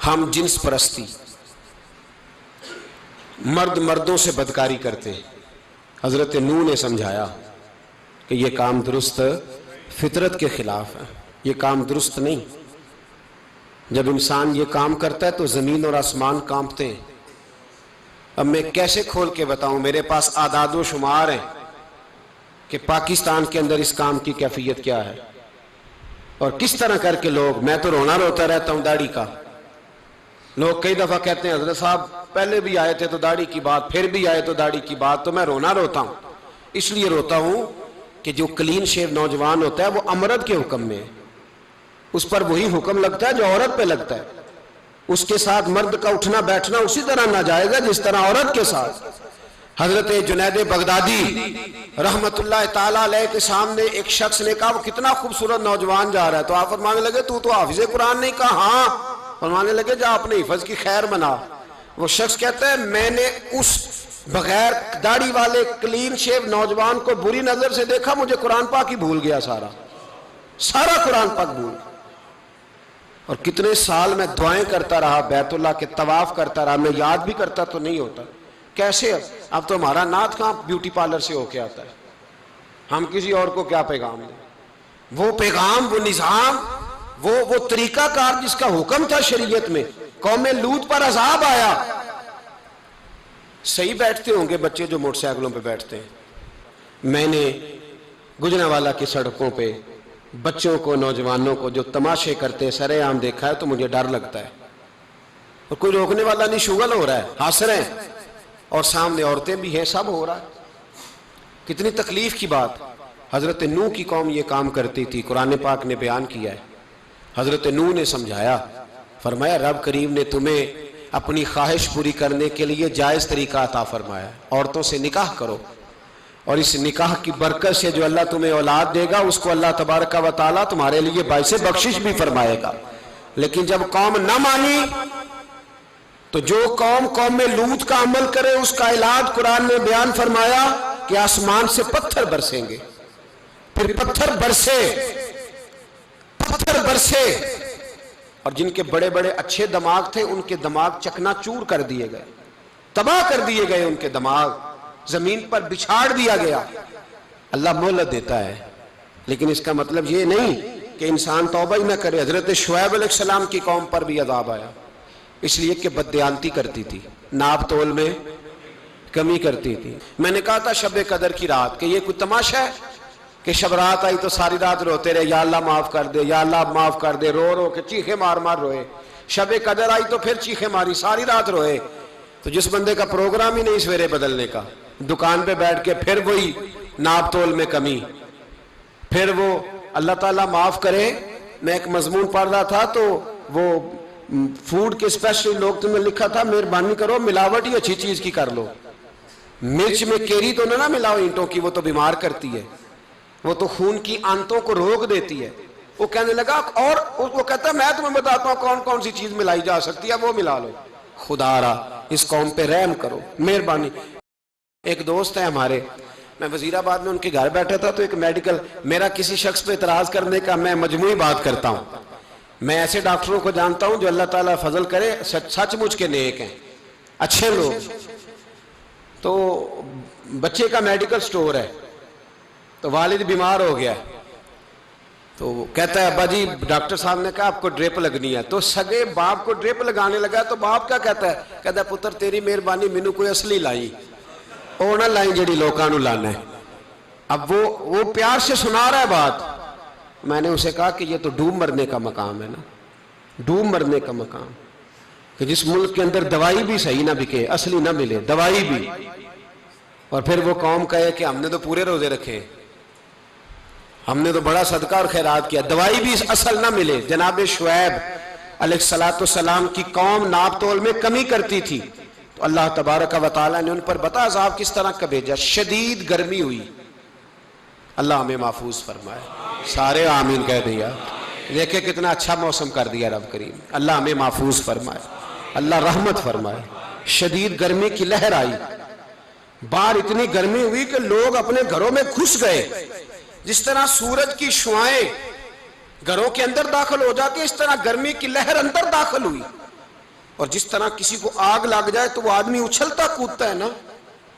Speaker 1: ہم جنس پرستی، مرد مردوں سے بدکاری کرتے ہیں. حضرت نوح نے سمجھایا کہ یہ کام درست فطرت کے خلاف ہے، یہ کام درست نہیں. جب انسان یہ کام کرتا ہے تو زمین اور آسمان کانپتے ہیں. اب میں کیسے کھول کے بتاؤں، میرے پاس اعداد و شمار ہیں کہ پاکستان کے اندر اس کام کی کیفیت کیا ہے اور کس طرح کر کے لوگ، میں تو رونا روتا رہتا ہوں داڑھی کا. لوگ کئی دفعہ کہتے ہیں حضرت صاحب پہلے بھی آئے تھے تو داڑھی کی بات، پھر بھی آئے تو داڑھی کی بات. تو میں رونا روتا ہوں، اس لیے روتا ہوں کہ جو کلین شیو نوجوان ہوتا ہے وہ امرد کے حکم میں ہے، اس پر وہی حکم لگتا ہے جو عورت پہ لگتا ہے. اس کے ساتھ مرد کا اٹھنا بیٹھنا اسی طرح ناجائز ہے جس طرح عورت کے ساتھ. حضرت جنید بغدادی رحمت اللہ تعالیٰ علیہ کے سامنے ایک شخص نے کہا وہ کتنا خوبصورت نوجوان جا رہا ہے، تو آپ فرمانے لگے تو حافظ قرآن نہیں؟ کہا ہاں. فرمانے لگے جا اپنے حفظ کی خیر بنا. وہ شخص کہتا ہے میں نے اس بغیر داڑھی والے کلین شیو نوجوان کو بری نظر سے دیکھا، مجھے قرآن پاک ہی بھول گیا، سارا قرآن پاک بھول. اور کتنے سال میں دعائیں کرتا رہا، بیت اللہ کے طواف کرتا رہا، میں یاد بھی کرتا تو نہیں ہوتا. کیسے اب تو ہمارا نعت کہاں بیوٹی پارلر سے ہو کے آتا ہے، ہم کسی اور کو کیا پیغام دیں؟ وہ پیغام، وہ نظام، وہ طریقہ کار جس کا حکم تھا شریعت میں. قوم لوط پر عذاب آیا. صحیح بیٹھتے ہوں گے بچے جو موٹر سائیکلوں پہ بیٹھتے ہیں. میں نے گجرانوالہ کی سڑکوں پہ بچوں کو، نوجوانوں کو جو تماشے کرتے سرے عام دیکھا ہے تو مجھے ڈر لگتا ہے. اور کوئی روکنے والا نہیں، شغل ہو رہا ہے، ہنس رہے ہیں اور سامنے عورتیں بھی ہیں، سب ہو رہا ہے. کتنی تکلیف کی بات. حضرت نوح کی قوم یہ کام کرتی تھی، قرآن پاک نے بیان کیا ہے. حضرت نوح نے سمجھایا، فرمایا رب کریم نے تمہیں اپنی خواہش پوری کرنے کے لیے جائز طریقہ عطا فرمایا، عورتوں سے نکاح کرو، اور اس نکاح کی برکت سے جو اللہ تمہیں اولاد دے گا اس کو اللہ تبارک و تعالیٰ تمہارے لیے باعث بخشش بھی فرمائے گا. لیکن جب قوم نہ مانی تو جو قوم میں لوط کا عمل کرے اس کا علاج قرآن نے بیان فرمایا کہ آسمان سے پتھر برسیں گے. پھر پتھر برسے اور جن کے بڑے بڑے اچھے دماغ تھے ان کے دماغ چکنا چور کر دیے گئے، تباہ کر دیے گئے، ان کے دماغ زمین پر بچھاڑ دیا گیا. اللہ مہلت دیتا ہے لیکن اس کا مطلب یہ نہیں کہ انسان توبہ ہی نہ کرے. حضرت شعیب علیہ السلام کی قوم پر بھی عذاب آیا، اس لیے کہ بددیانتی کرتی تھی، ناپ تول میں کمی کرتی تھی. میں نے کہا تھا شب قدر کی رات کہ یہ کوئی تماشا ہے کہ شب رات آئی تو ساری رات روتے رہے یا اللہ معاف کر دے، یا اللہ معاف کر دے، رو رو کے چیخے مار مار روئے. شب قدر آئی تو پھر چیخے ماری، ساری رات روئے. تو جس بندے کا پروگرام ہی نہیں سویرے بدلنے کا، دکان پہ بیٹھ کے پھر وہی ناپ تول میں کمی، پھر وہ اللہ تعالیٰ معاف کرے. میں ایک مضمون پڑھ رہا تھا تو وہ فوڈ کے اسپیشل لوگ تمہیں لکھا تھا مہربانی کرو ملاوٹ ہی اچھی چیز کی کر لو، مرچ میں کیری تو نہ ملاؤ اینٹوں کی، وہ تو بیمار کرتی ہے، وہ تو خون کی آنتوں کو روک دیتی ہے. وہ کہنے لگا، اور وہ کہتا ہے میں تمہیں بتاتا ہوں کون کون سی چیز ملائی جا سکتی ہے، وہ ملا لو. خدا را اس قوم پہ رحم کرو، مہربانی. ایک دوست ہے ہمارے، میں وزیر آباد میں ان کے گھر بیٹھا تھا تو ایک میڈیکل، میرا کسی شخص پہ اعتراض کرنے کا میں مجموعی بات کرتا ہوں. میں ایسے ڈاکٹروں کو جانتا ہوں جو اللہ تعالیٰ فضل کرے سچ مچ کے نیک ہیں، اچھے لوگ. تو بچے کا میڈیکل سٹور ہے تو والد بیمار ہو گیا تو کہتا ہے ابا جی ڈاکٹر صاحب نے کہا آپ کو ڈریپ لگنی ہے. تو سگے باپ کو ڈریپ لگانے لگا تو باپ کیا کہتا ہے پتر تیری مہربانی مینو کوئی اصلی لائی، وہ نہ لائیں جڑی لوکاں نو لانا ہے. اب وہ پیار سے سنا رہا ہے بات. میں نے اسے کہا کہ یہ تو ڈوب مرنے کا مقام ہے نا، ڈوب مرنے کا مقام، کہ جس ملک کے اندر دوائی بھی صحیح نہ بکے، اصلی نہ ملے دوائی بھی، اور پھر وہ قوم کہے کہ ہم نے تو پورے روزے رکھے. ہم نے تو بڑا صدقہ اور خیرات کیا، دوائی بھی اصل نہ ملے۔ جناب شعیب علیہ السلام کی قوم ناپ تول میں کمی کرتی تھی، تو اللہ تبارک و تعالیٰ نے ان پر بتا عذاب کس طرح کا بھیجا، شدید گرمی ہوئی۔ اللہ ہمیں محفوظ فرمائے، سارے آمین کہہ دیا۔ دیکھیں کتنا اچھا موسم کر دیا رب کریم، اللہ ہمیں محفوظ فرمائے، اللہ رحمت فرمائے۔ شدید گرمی کی لہر آئی، باہر اتنی گرمی ہوئی کہ لوگ اپنے گھروں میں گھس گئے۔ جس طرح سورج کی شعائیں گھروں کے اندر داخل ہو جاتی ہے، اس طرح گرمی کی لہر اندر داخل ہوئی، اور جس طرح کسی کو آگ لگ جائے تو وہ آدمی اچھلتا کودتا ہے نا،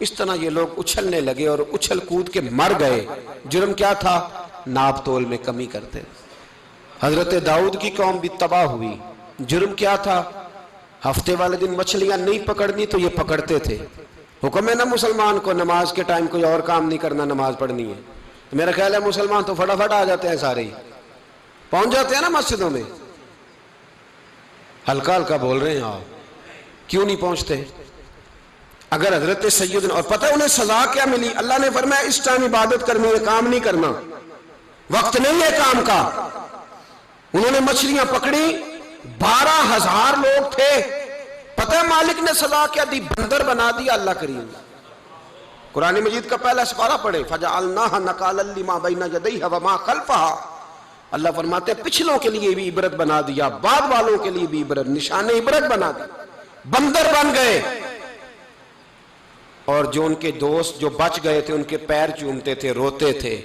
Speaker 1: اس طرح یہ لوگ اچھلنے لگے اور اچھل کود کے مر گئے۔ جرم کیا تھا؟ ناپ تول میں کمی کرتے۔ حضرت داؤد کی قوم بھی تباہ ہوئی، جرم کیا تھا؟ ہفتے والے دن مچھلیاں نہیں پکڑنی تو یہ پکڑتے تھے۔ حکم ہے نا مسلمان کو نماز کے ٹائم کوئی اور کام نہیں کرنا، نماز پڑھنی ہے۔ میرا خیال ہے مسلمان تو فٹافٹ آ جاتے ہیں، سارے ہی پہنچ جاتے ہیں نا مسجدوں میں۔ ہلکا ہلکا بول رہے ہیں آپ، کیوں نہیں پہنچتے؟ اگر حضرت سیدنا، اور پتہ انہیں سزا کیا ملی؟ اللہ نے فرمایا اس ٹائم عبادت کرنی ہے، کام نہیں کرنا، وقت نہیں ہے کام کا۔ انہوں نے مچھلیاں پکڑی، 12,000 لوگ تھے، پتہ ہے مالک نے سزا کیا دی؟ بندر بنا دیا اللہ کریم۔ قرآن مجید کا پہلا سپارہ پڑھے، فَجَعَلْنَاهَا نَكَالًا لِمَا بَيْنَ يَدَيْهَا وَمَا خَلْفَهَا۔ اللہ فرماتے ہیں پچھلوں کے لیے بھی عبرت بنا دیا، بعد والوں کے لیے بھی عبرت، نشان عبرت بنا دیا۔ بندر بن گئے، اور جو ان کے دوست جو بچ گئے تھے ان کے پیر چومتے تھے، روتے تھے۔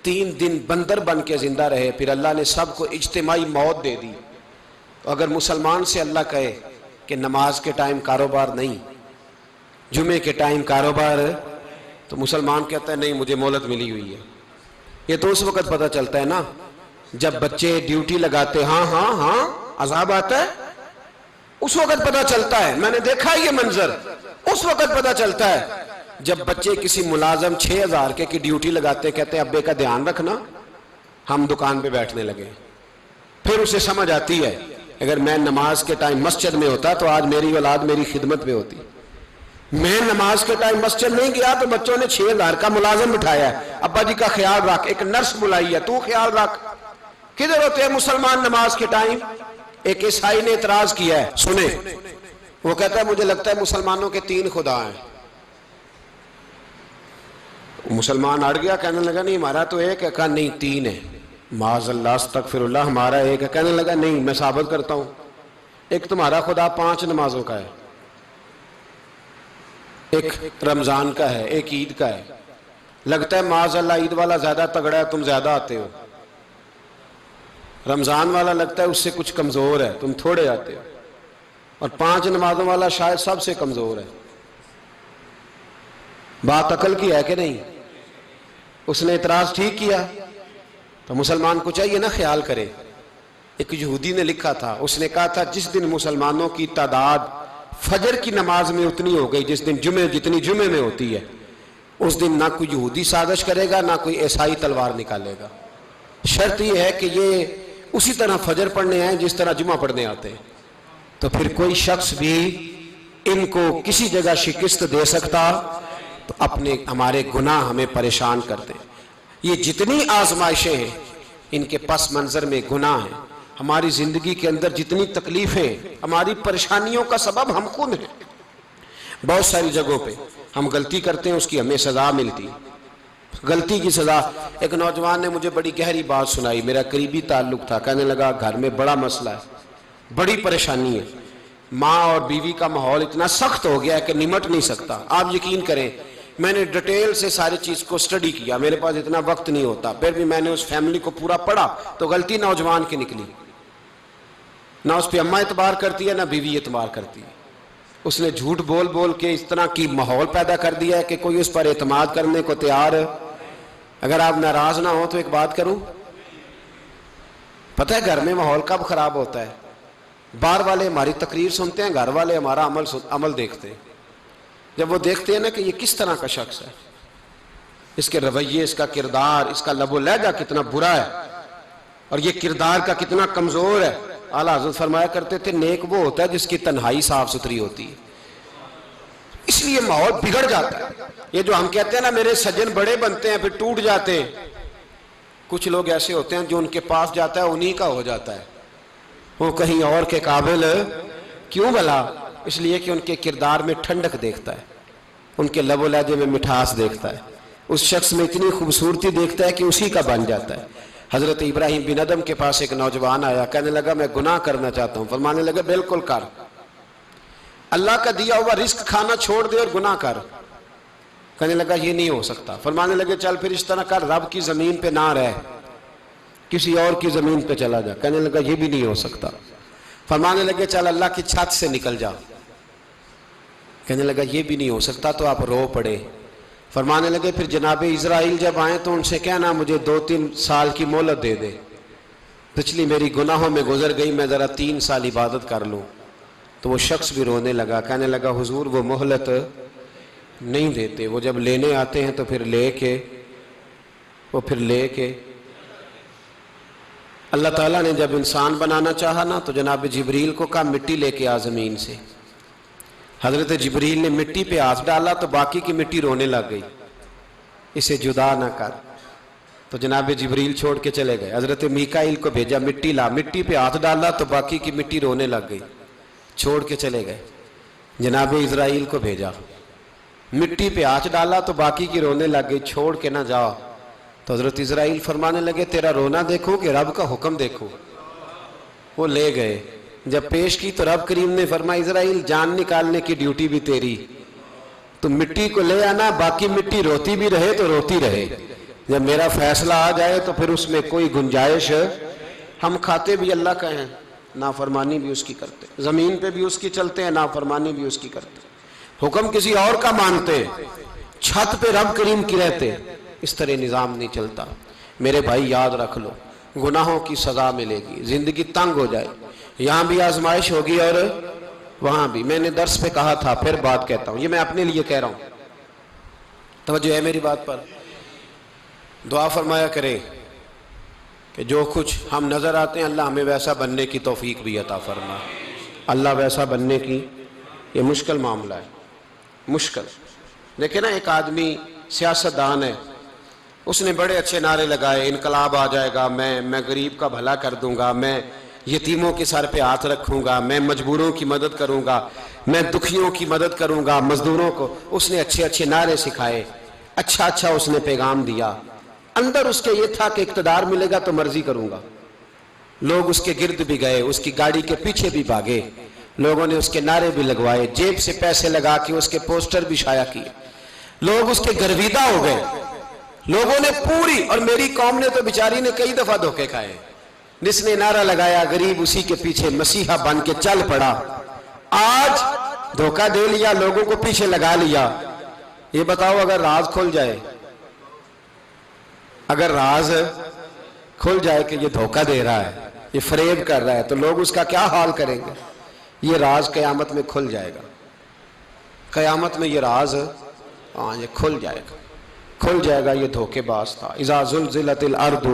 Speaker 1: 3 دن بندر بن کے زندہ رہے، پھر اللہ نے سب کو اجتماعی موت دے دی۔ تو اگر مسلمان سے اللہ کہے کہ نماز کے ٹائم کاروبار نہیں، جمعے کے ٹائم کاروبار، تو مسلمان کہتا ہے نہیں مجھے مہلت ملی ہوئی ہے۔ یہ تو اس وقت پتہ چلتا ہے نا جب بچے ڈیوٹی لگاتے، ہاں ہاں ہاں عذاب آتا ہے، اس وقت پتہ چلتا ہے۔ میں نے دیکھا یہ منظر، اس وقت پتہ چلتا ہے جب بچے کسی ملازم 6,000 کی ڈیوٹی لگاتے، کہتے ہیں ابے کا دھیان رکھنا، ہم دکان پہ بیٹھنے لگے۔ پھر اسے سمجھ آتی ہے اگر میں نماز کے ٹائم مسجد میں ہوتا تو آج میری اولاد میری خدمت میں ہوتی۔ میں نماز کے ٹائم مسجد نہیں گیا تو بچوں نے 6,000 کا ملازم بٹھایا ہے، ابا جی کا خیال رکھ، ایک نرس بلائی ہے تو خیال رکھ۔ کدھر ہوتے ہیں مسلمان نماز کے ٹائم؟ ایک عیسائی نے اعتراض کیا ہے، سنیں، وہ کہتا ہے مجھے لگتا ہے مسلمانوں کے 3 خدا ہیں۔ مسلمان اڑ گیا، کہنے لگا نہیں ہمارا تو ایک ہے، کہا نہیں 3 ہے، معاذ اللہ استغفر اللہ، ہمارا ایک ہے۔ کہنے لگا نہیں میں ثابت کرتا ہوں، ایک تمہارا خدا 5 نمازوں کا ہے، ایک رمضان کا ہے، ایک عید کا ہے۔ لگتا ہے معاذ اللہ عید والا زیادہ تگڑا ہے، تم زیادہ آتے ہو۔ رمضان والا لگتا ہے اس سے کچھ کمزور ہے، تم تھوڑے آتے ہو۔ اور 5 نمازوں والا شاید سب سے کمزور ہے۔ بات عقل کی ہے کہ نہیں؟ اس نے اعتراض ٹھیک کیا، تو مسلمان کو چاہیے نا خیال کرے۔ ایک یہودی نے لکھا تھا، اس نے کہا تھا جس دن مسلمانوں کی تعداد فجر کی نماز میں اتنی ہو گئی جس دن جتنی جمعے میں ہوتی ہے، اس دن نہ کوئی یہودی سازش کرے گا نہ کوئی عیسائی تلوار نکالے گا۔ شرط یہ ہے کہ یہ اسی طرح فجر پڑھنے آئیں جس طرح جمعہ پڑھنے آتے ہیں، تو پھر کوئی شخص بھی ان کو کسی جگہ شکست دے سکتا تو اپنے ہمارے گناہ ہمیں پریشان کرتے ہیں۔ یہ جتنی آزمائشیں ہیں ان کے پس منظر میں گناہ ہیں۔ ہماری زندگی کے اندر جتنی تکلیفیں، ہماری پریشانیوں کا سبب ہم خود ہیں۔ بہت ساری جگہوں پہ ہم غلطی کرتے ہیں، اس کی ہمیں سزا ملتی، غلطی کی سزا۔ ایک نوجوان نے مجھے بڑی گہری بات سنائی، میرا قریبی تعلق تھا، کہنے لگا گھر میں بڑا مسئلہ ہے، بڑی پریشانی ہے، ماں اور بیوی کا ماحول اتنا سخت ہو گیا ہے کہ نمٹ نہیں سکتا۔ آپ یقین کریں میں نے ڈیٹیل سے ساری چیز کو سٹڈی کیا، میرے پاس اتنا وقت نہیں ہوتا، پھر بھی میں نے اس فیملی کو پورا پڑھا تو غلطی نوجوان کی نکلی۔ نہ اس پہ اماں اعتبار کرتی ہے نہ بیوی اعتبار کرتی ہے۔ اس نے جھوٹ بول بول کے اس طرح کی ماحول پیدا کر دیا ہے کہ کوئی اس پر اعتماد کرنے کو تیار ہے۔ اگر آپ ناراض نہ ہو تو ایک بات کروں، پتہ ہے گھر میں ماحول کب خراب ہوتا ہے؟ باہر والے ہماری تقریر سنتے ہیں، گھر والے ہمارا عمل دیکھتے ہیں۔ جب وہ دیکھتے ہیں نا کہ یہ کس طرح کا شخص ہے، اس کے رویے، اس کا کردار، اس کا لب و لہجہ کتنا برا ہے اور یہ کردار کا کتنا کمزور ہے۔ اعلیٰ حضرت فرمایا کرتے تھے نیک وہ ہوتا ہے جس کی تنہائی صاف ستھری ہوتی ہے، اس لیے ماحول بگڑ جاتا ہے۔ یہ جو ہم کہتے ہیں نا میرے سجن بڑے بنتے ہیں پھر ٹوٹ جاتے ہیں، کچھ لوگ ایسے ہوتے ہیں جو ان کے پاس جاتا ہے انہی کا ہو جاتا ہے، وہ کہیں اور کے قابل کیوں بھلا؟ اس لیے کہ ان کے کردار میں ٹھنڈک دیکھتا ہے، ان کے لب و لہجے میں مٹھاس دیکھتا ہے، اس شخص میں اتنی خوبصورتی دیکھتا ہے کہ اسی کا بن جاتا ہے۔ حضرت ابراہیم بن ادم کے پاس ایک نوجوان آیا، کہنے لگا میں گناہ کرنا چاہتا ہوں۔ فرمانے لگا بالکل کر، اللہ کا دیا ہوا رزق کھانا چھوڑ دے اور گناہ کر۔ کہنے لگا یہ نہیں ہو سکتا۔ فرمانے لگے چل پھر اس طرح کر، رب کی زمین پہ نہ رہ، کسی اور کی زمین پہ چلا جا۔ کہنے لگا یہ بھی نہیں ہو سکتا۔ فرمانے لگے چل اللہ کی چھت سے نکل جا۔ کہنے لگا یہ بھی نہیں ہو سکتا، تو آپ رو پڑے۔ فرمانے لگے پھر جناب اسرائیل جب آئیں تو ان سے کہنا مجھے 2-3 سال کی مہلت دے دے، پچھلی میری گناہوں میں گزر گئی، میں ذرا 3 سال عبادت کر لوں۔ تو وہ شخص بھی رونے لگا، کہنے لگا حضور وہ مہلت نہیں دیتے، وہ جب لینے آتے ہیں تو پھر لے کے اللہ تعالیٰ نے جب انسان بنانا چاہا نا تو جناب جبریل کو کہا مٹی لے کے آ زمین سے۔ حضرت جبریل نے مٹی پہ ہاتھ ڈالا تو باقی کی مٹی رونے لگ گئی، اسے جدا نہ کر۔ تو جناب جبریل چھوڑ کے چلے گئے۔ حضرت میکائیل کو بھیجا مٹی لا، مٹی پہ ہاتھ ڈالا تو باقی کی مٹی رونے لگ گئی، چھوڑ کے چلے گئے۔ جناب اسرائیل کو بھیجا، مٹی پہ ہاتھ ڈالا تو باقی کی رونے لگ گئی، چھوڑ کے نہ جاؤ۔ تو حضرت اسرائیل فرمانے لگے تیرا رونا دیکھو کہ رب کا حکم دیکھو۔ وہ لے گئے، جب پیش کی تو رب کریم نے فرمایا اسرائیل جان نکالنے کی ڈیوٹی بھی تیری، تو مٹی کو لے آنا، باقی مٹی روتی بھی رہے تو روتی رہے، جب میرا فیصلہ آ جائے تو پھر اس میں کوئی گنجائش، ہم کھاتے بھی اللہ کا ہیں، نافرمانی بھی اس کی کرتے، زمین پہ بھی اس کی چلتے ہیں، نافرمانی بھی اس کی کرتے، حکم کسی اور کا مانتے، چھت پہ رب کریم کی رہتے۔ اس طرح نظام نہیں چلتا۔ میرے بھائی یاد رکھ لو، گناہوں کی سزا ملے گی، زندگی تنگ ہو جائے، یہاں بھی آزمائش ہوگی اور وہاں بھی۔ میں نے درس پہ کہا تھا، پھر بات کہتا ہوں، یہ میں اپنے لیے کہہ رہا ہوں، توجہ ہے میری بات پر۔ دعا فرمایا کرے کہ جو کچھ ہم نظر آتے ہیں اللہ ہمیں ویسا بننے کی توفیق بھی عطا فرما۔ اللہ ویسا بننے کی، یہ مشکل معاملہ ہے، مشکل۔ دیکھیں نا ایک آدمی سیاستدان ہے، اس نے بڑے اچھے نعرے لگائے، انقلاب آ جائے گا، میں غریب کا بھلا کر دوں گا، میں یتیموں کے سر پہ ہاتھ رکھوں گا، میں مجبوروں کی مدد کروں گا، میں دکھیوں کی مدد کروں گا، مزدوروں کو۔ اس نے اچھے اچھے نعرے سکھائے، اچھا اس نے پیغام دیا، اندر اس کے یہ تھا کہ اقتدار ملے گا تو مرضی کروں گا۔ لوگ اس کے گرد بھی گئے، اس کی گاڑی کے پیچھے بھی بھاگے، لوگوں نے اس کے نعرے بھی لگوائے، جیب سے پیسے لگا کے اس کے پوسٹر بھی شائع کیے، لوگ اس کے گرویدہ ہو گئے، لوگوں نے پوری، اور میری قوم نے تو بیچاری نے کئی دفعہ دھوکے کھائے، جس نے نعرہ لگایا غریب اسی کے پیچھے مسیحا بن کے چل پڑا۔ آج دھوکہ دے لیا، لوگوں کو پیچھے لگا لیا۔ یہ بتاؤ اگر راز کھل جائے، اگر راز کھل جائے کہ یہ دھوکہ دے رہا ہے، یہ فریب کر رہا ہے، تو لوگ اس کا کیا حال کریں گے؟ یہ راز قیامت میں کھل جائے گا، قیامت میں یہ راز یہ کھل جائے گا، یہ دھوکے باز تھا۔ اذا زلزلت الارض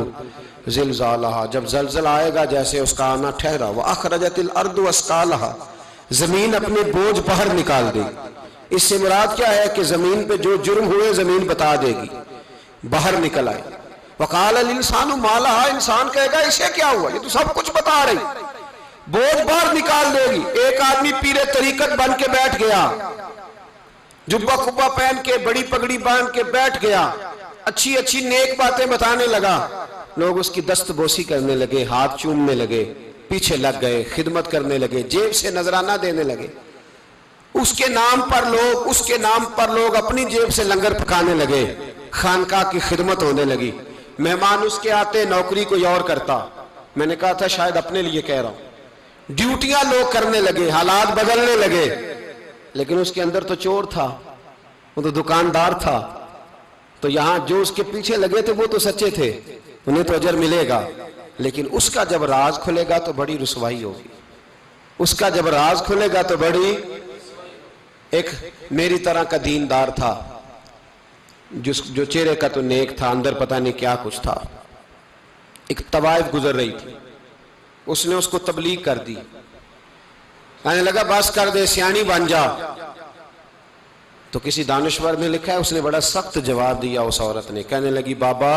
Speaker 1: زلزالہا، جب زلزلہ آئے گا جیسے اس کا آنا ٹھہرا، واخرجت الارض اثقالہا، زمین اپنے بوجھ باہر نکال دے گی۔ اس سے مراد کیا ہے کہ زمین پہ جو جرم ہوئے زمین بتا دے گی، باہر نکل آئے۔ وقال الانسان ما لہا، انسان کہے گا اسے کیا ہوا، یہ تو سب کچھ بتا رہی، بوجھ باہر نکال دے گی۔ ایک آدمی پیر طریقت بن کے بیٹھ گیا، جبہ کبہ پہن کے، بڑی پگڑی باندھ کے بیٹھ گیا، اچھی اچھی نیک باتیں بتانے لگا، لوگ اس کی دست بوسی کرنے لگے، ہاتھ چومنے لگے، پیچھے لگ گئے، خدمت کرنے لگے، جیب سے نذرانہ دینے لگے، اس کے نام پر لوگ اپنی جیب سے لنگر پکانے لگے، خانقاہ کی خدمت ہونے لگی، مہمان اس کے آتے، نوکری کوئی اور کرتا۔ میں نے کہا تھا شاید اپنے لیے کہہ رہا ہوں، ڈیوٹیاں لوگ کرنے لگے، حالات بدلنے لگے، لیکن اس کے اندر تو چور تھا، وہ تو دکاندار تھا، تو یہاں جو اس کے پیچھے لگے تھے وہ تو سچے تھے، انہیں تو اجر ملے گا، لیکن اس کا جب راز کھلے گا تو بڑی رسوائی ہوگی، اس کا جب راز کھلے گا تو بڑی۔ ایک میری طرح کا دیندار تھا، جو چہرے کا تو نیک تھا، اندر پتہ نہیں کیا کچھ تھا۔ ایک طوائف گزر رہی تھی، اس نے اس کو تبلیغ کر دی، کہنے لگا بس کر دے، سیانی بن جا۔ تو کسی دانشور میں لکھا ہے اس نے بڑا سخت جواب دیا، اس عورت نے کہنے لگی بابا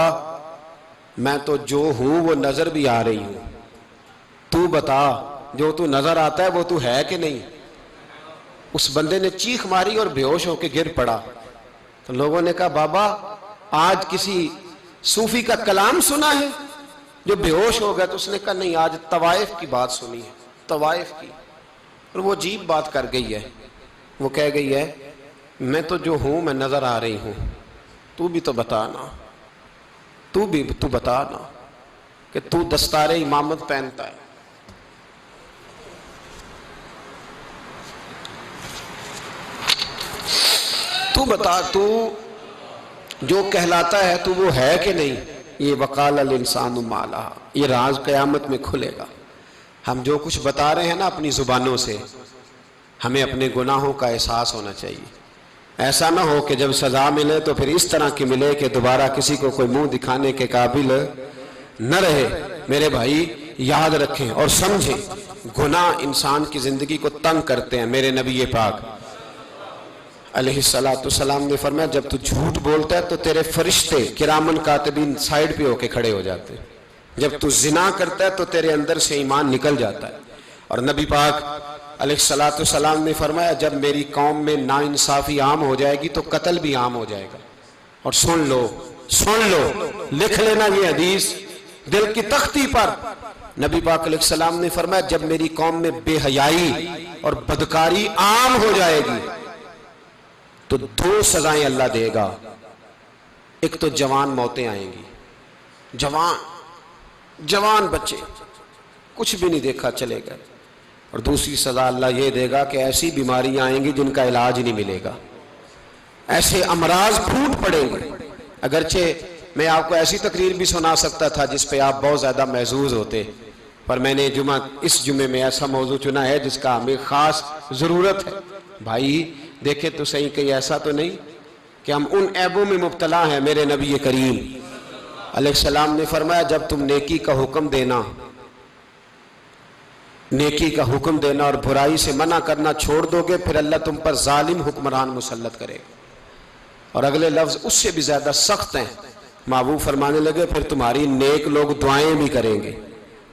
Speaker 1: میں تو جو ہوں وہ نظر بھی آ رہی ہوں، تو بتا جو تو نظر آتا ہے وہ تو ہے کہ نہیں؟ اس بندے نے چیخ ماری اور بے ہوش ہو کے گر پڑا۔ تو لوگوں نے کہا بابا آج کسی صوفی کا کلام سنا ہے جو بے ہوش ہو گیا؟ تو اس نے کہا نہیں، آج طوائف کی بات سنی ہے، طوائف کی۔ اور وہ عجیب بات کر گئی ہے، وہ کہہ گئی ہے میں تو جو ہوں میں نظر آ رہی ہوں، تو بھی تو بتانا، تو بتانا کہ تو دستار امامت پہنتا ہے۔ تو بتا تو جو کہلاتا ہے تو وہ ہے کہ نہیں؟ یہ وقال الانسان ما لہا، یہ راز قیامت میں کھلے گا۔ ہم جو کچھ بتا رہے ہیں نا اپنی زبانوں سے، ہمیں اپنے گناہوں کا احساس ہونا چاہیے۔ ایسا نہ ہو کہ جب سزا ملے تو پھر اس طرح کی ملے کہ دوبارہ کسی کو کوئی منہ دکھانے کے قابل نہ رہے۔ میرے بھائی یاد رکھیں اور سمجھیں، گناہ انسان کی زندگی کو تنگ کرتے ہیں۔ میرے نبی پاک علیہ السلام نے فرمایا جب تو جھوٹ بولتا ہے تو تیرے فرشتے کرامن کاتبین سائیڈ پہ ہو کے کھڑے ہو جاتے ہیں، جب تو زنا کرتا ہے تو تیرے اندر سے ایمان نکل جاتا ہے۔ اور نبی پاک علیہ السلام نے فرمایا جب میری قوم میں ناانصافی عام ہو جائے گی تو قتل بھی عام ہو جائے گا۔ اور سن لو لکھ لینا یہ حدیث دل کی تختی پر، نبی پاک علیہ السلام نے فرمایا جب میری قوم میں بے حیائی اور بدکاری عام ہو جائے گی تو دو سزائیں اللہ دے گا۔ ایک تو جوان موتیں آئیں گی، جوان بچے کچھ بھی نہیں دیکھا چلے گئے، اور دوسری سزا اللہ یہ دے گا کہ ایسی بیماریاں آئیں گی جن کا علاج نہیں ملے گا، ایسے امراض پھوٹ پڑیں گے۔ اگرچہ میں آپ کو ایسی تقریر بھی سنا سکتا تھا جس پہ آپ بہت زیادہ محظوظ ہوتے، پر میں نے اس جمعے میں ایسا موضوع چنا ہے جس کا ہمیں خاص ضرورت ہے۔ بھائی دیکھیں تو صحیح کہ ایسا تو نہیں کہ ہم ان عیبوں میں مبتلا ہیں۔ میرے نبی کریم علیہ السلام نے فرمایا جب تم نیکی کا حکم دینا اور برائی سے منع کرنا چھوڑ دو گے پھر اللہ تم پر ظالم حکمران مسلط کرے گا۔ اور اگلے لفظ اس سے بھی زیادہ سخت ہیں، محبوب فرمانے لگے پھر تمہاری نیک لوگ دعائیں بھی کریں گے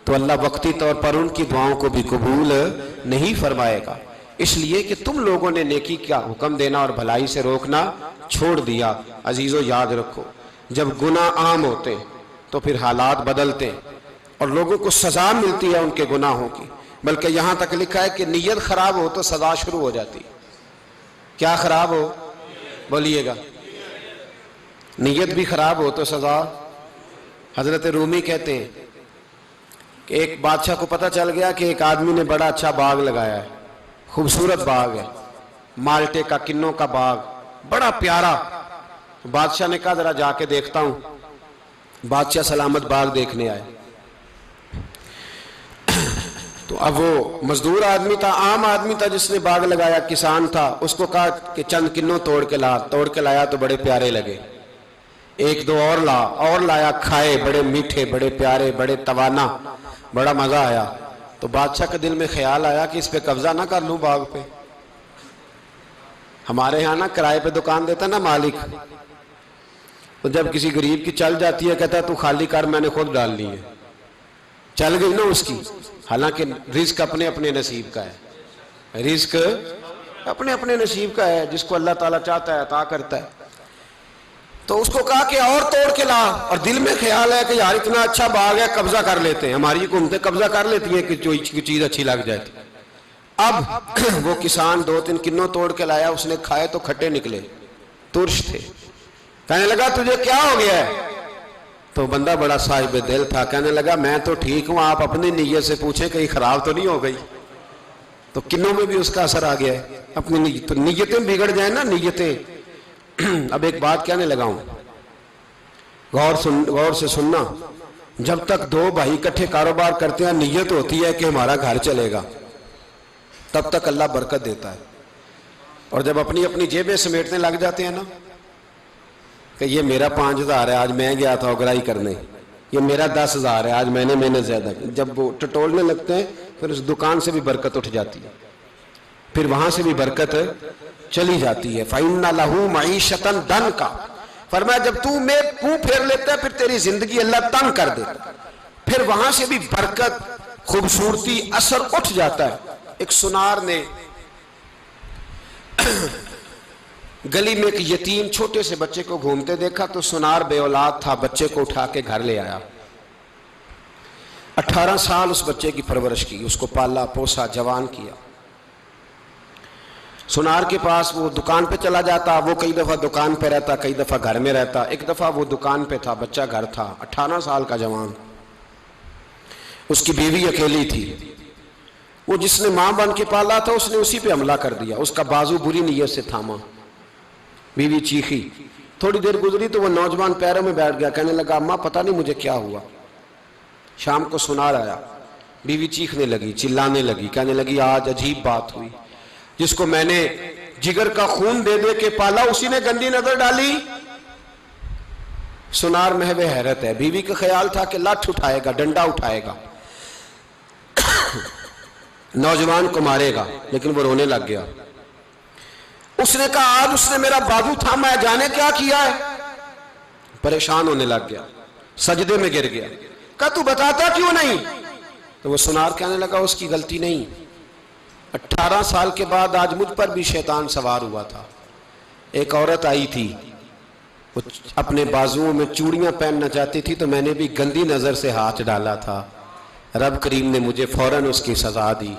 Speaker 1: تو اللہ وقتی طور پر ان کی دعاؤں کو بھی قبول نہیں فرمائے گا، اس لیے کہ تم لوگوں نے نیکی کا حکم دینا اور بھلائی سے روکنا چھوڑ دیا۔ عزیزو یاد رکھو جب گناہ عام ہوتے تو پھر حالات بدلتے اور لوگوں کو سزا ملتی ہے ان کے گناہوں کی، بلکہ یہاں تک لکھا ہے کہ نیت خراب ہو تو سزا شروع ہو جاتی۔ کیا خراب ہو؟ بولیے گا۔ نیت بھی خراب ہو تو سزا۔ حضرت رومی کہتے ہیں کہ ایک بادشاہ کو پتہ چل گیا کہ ایک آدمی نے بڑا اچھا باغ لگایا ہے، خوبصورت باغ ہے، مالٹے کا کنوں کا باغ بڑا پیارا۔ بادشاہ نے کہا ذرا جا کے دیکھتا ہوں۔ بادشاہ سلامت باغ دیکھنے آئے تو اب وہ مزدور آدمی تھا، عام آدمی تھا جس نے باغ لگایا، کسان تھا، اس کو کہا کہ چند کنوں توڑ کے لایا تو بڑے پیارے لگے، ایک دو اور لایا، کھائے، بڑے میٹھے، بڑے پیارے، بڑے توانا، بڑا مزہ آیا۔ تو بادشاہ کے دل میں خیال آیا کہ اس پہ قبضہ نہ کر لوں باغ پہ۔ ہمارے ہاں نا کرائے پہ دکان دیتا نا مالک، تو جب کسی غریب کی چل جاتی ہے کہتا ہے تو خالی کر، میں نے خود ڈال لی ہے، چل گئی نا اس کی۔ حالانکہ رزق اپنے اپنے نصیب کا ہے، رزق اپنے اپنے نصیب کا ہے، جس کو اللہ تعالیٰ چاہتا ہے عطا کرتا ہے۔ تو اس کو کہا کہ اور توڑ کے لا، اور دل میں خیال ہے کہ یار اتنا اچھا باغ ہے قبضہ کر لیتے ہیں، ہماری حکومتیں قبضہ کر لیتی ہیں کہ جو چیز اچھی لگ جائے۔ اب وہ کسان دو تین کنوں توڑ کے لایا، اس نے کھائے تو کھٹے نکلے، ترش تھے۔ کہنے لگا تجھے کیا ہو گیا ہے؟ تو بندہ بڑا صاحب دل تھا، کہنے لگا میں تو ٹھیک ہوں، آپ اپنی نیت سے پوچھیں کہیں خراب تو نہیں ہو گئی۔ تو کنوں میں بھی اس کا اثر آ گیا ہے، اپنی نیت، تو نیتیں بگڑ جائیں نا نیتیں۔ اب ایک بات کہنے لگا ہوں، غور سے سننا، جب تک دو بھائی اکٹھے کاروبار کرتے ہیں نیت ہوتی ہے کہ ہمارا گھر چلے گا، تب تک اللہ برکت دیتا ہے۔ اور جب اپنی اپنی جیبیں سمیٹنے لگ جاتے ہیں نا کہ یہ میرا 5000 ہے آج میں گیا تھا اگرائی کرنے، یہ میرا 10000 ہے آج میں نے محنت زیادہ کی، جب وہ ٹٹولنے لگتے ہیں پھر اس دکان سے بھی برکت اٹھ جاتی ہے، پھر وہاں سے بھی برکت چلی جاتی ہے۔ فَإِنَّ لَهُ مَعِيشَةً ضَنْكَ، فرمایا جب تو میں منہ پھیر لیتا ہے پھر تیری زندگی اللہ تنگ کر دیتا، پھر وہاں سے بھی برکت، خوبصورتی، اثر اٹھ جاتا ہے۔ ایک سنار نے گلی میں ایک یتیم چھوٹے سے بچے کو گھومتے دیکھا تو سنار بے اولاد تھا، بچے کو اٹھا کے گھر لے آیا، 18 سال اس بچے کی پرورش کی، اس کو پالا پوسا، جوان کیا۔ سنار کے پاس وہ دکان پہ چلا جاتا، وہ کئی دفعہ دکان پہ رہتا، کئی دفعہ گھر میں رہتا۔ ایک دفعہ وہ دکان پہ تھا، بچہ گھر تھا، 18 سال کا جوان، اس کی بیوی اکیلی تھی۔ وہ جس نے ماں بن کے پالا تھا اس نے اسی پہ حملہ کر دیا، اس کا بازو بری نیت سے تھاما، بیوی چیخی۔ تھوڑی دیر گزری تو وہ نوجوان پیروں میں بیٹھ گیا، کہنے لگا اماں پتہ نہیں مجھے کیا ہوا۔ شام کو سنار آیا، بیوی چیخنے لگی، چلانے لگی، کہنے لگی آج عجیب بات ہوئی، جس کو میں نے جگر کا خون دے دے کے پالا اسی نے گندی نظر ڈالی۔ سنار محو حیرت ہے، بیوی کا خیال تھا کہ لاٹھ اٹھائے گا، ڈنڈا اٹھائے گا، نوجوان کو مارے گا، لیکن وہ رونے لگ گیا۔ اس نے کہا آج اس نے میرا بازو تھاما ہے، جانے کیا کیا ہے؟ پریشان ہونے لگ گیا، سجدے میں گر گیا، کہا تو بتاتا کیوں نہیں؟ تو وہ سنار کہنے لگا اس کی غلطی نہیں، 18 سال کے بعد آج مجھ پر بھی شیطان سوار ہوا تھا۔ ایک عورت آئی تھی، وہ اپنے بازوؤں میں چوڑیاں پہننا چاہتی تھی تو میں نے بھی گندی نظر سے ہاتھ ڈالا تھا، رب کریم نے مجھے فوراً اس کی سزا دی۔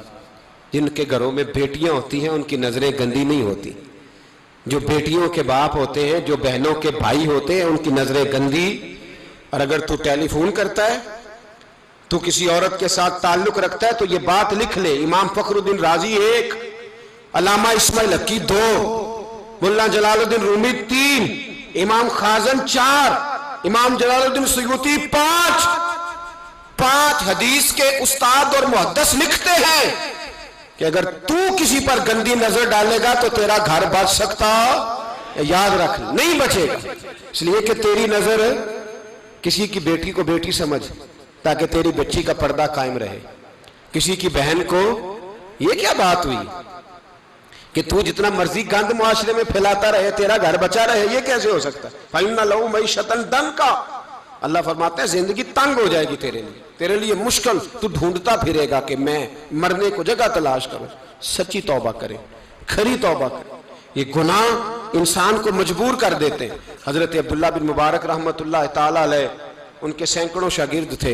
Speaker 1: جن کے گھروں میں بیٹیاں ہوتی ہیں ان کی نظریں گندی نہیں ہوتی، جو بیٹیوں کے باپ ہوتے ہیں، جو بہنوں کے بھائی ہوتے ہیں، ان کی نظریں گندی۔ اور اگر تو ٹیلی فون کرتا ہے، تو کسی عورت کے ساتھ تعلق رکھتا ہے تو یہ بات لکھ لے، امام فخر الدین رازی 1، علامہ اسماعیل حقی 2، ملا جلال الدین رومی 3، امام خازن 4، امام جلال الدین سیوطی 5 حدیث کے استاد اور محدث لکھتے ہیں کہ اگر تو کسی پر گندی نظر ڈالے گا تو تیرا گھر بچ سکتا، یاد رکھ نہیں بچے گا، اس لیے کہ تیری نظر کسی کی بیٹی کو بیٹی سمجھ تاکہ تیری بچی کا پردہ قائم رہے، کسی کی بہن کو۔ یہ کیا بات ہوئی کہ تو جتنا مرضی گند معاشرے میں پھیلاتا رہے تیرا گھر بچا رہے؟ یہ کیسے ہو سکتا ہے؟ فَإِنَّ لَهُ مَعِيشَةً ضَنْكَ، اللہ فرماتے ہیں زندگی تنگ ہو جائے گی تیرے لیے مشکل، تو ڈھونڈتا پھرے گا کہ میں مرنے کو جگہ تلاش کروں۔ سچی توبہ کرے، کھری توبہ کرے۔ یہ گناہ انسان کو مجبور کر دیتے ہیں۔ حضرت عبداللہ بن مبارک رحمت اللہ تعالیٰ علیہ، ان کے سینکڑوں شاگرد تھے،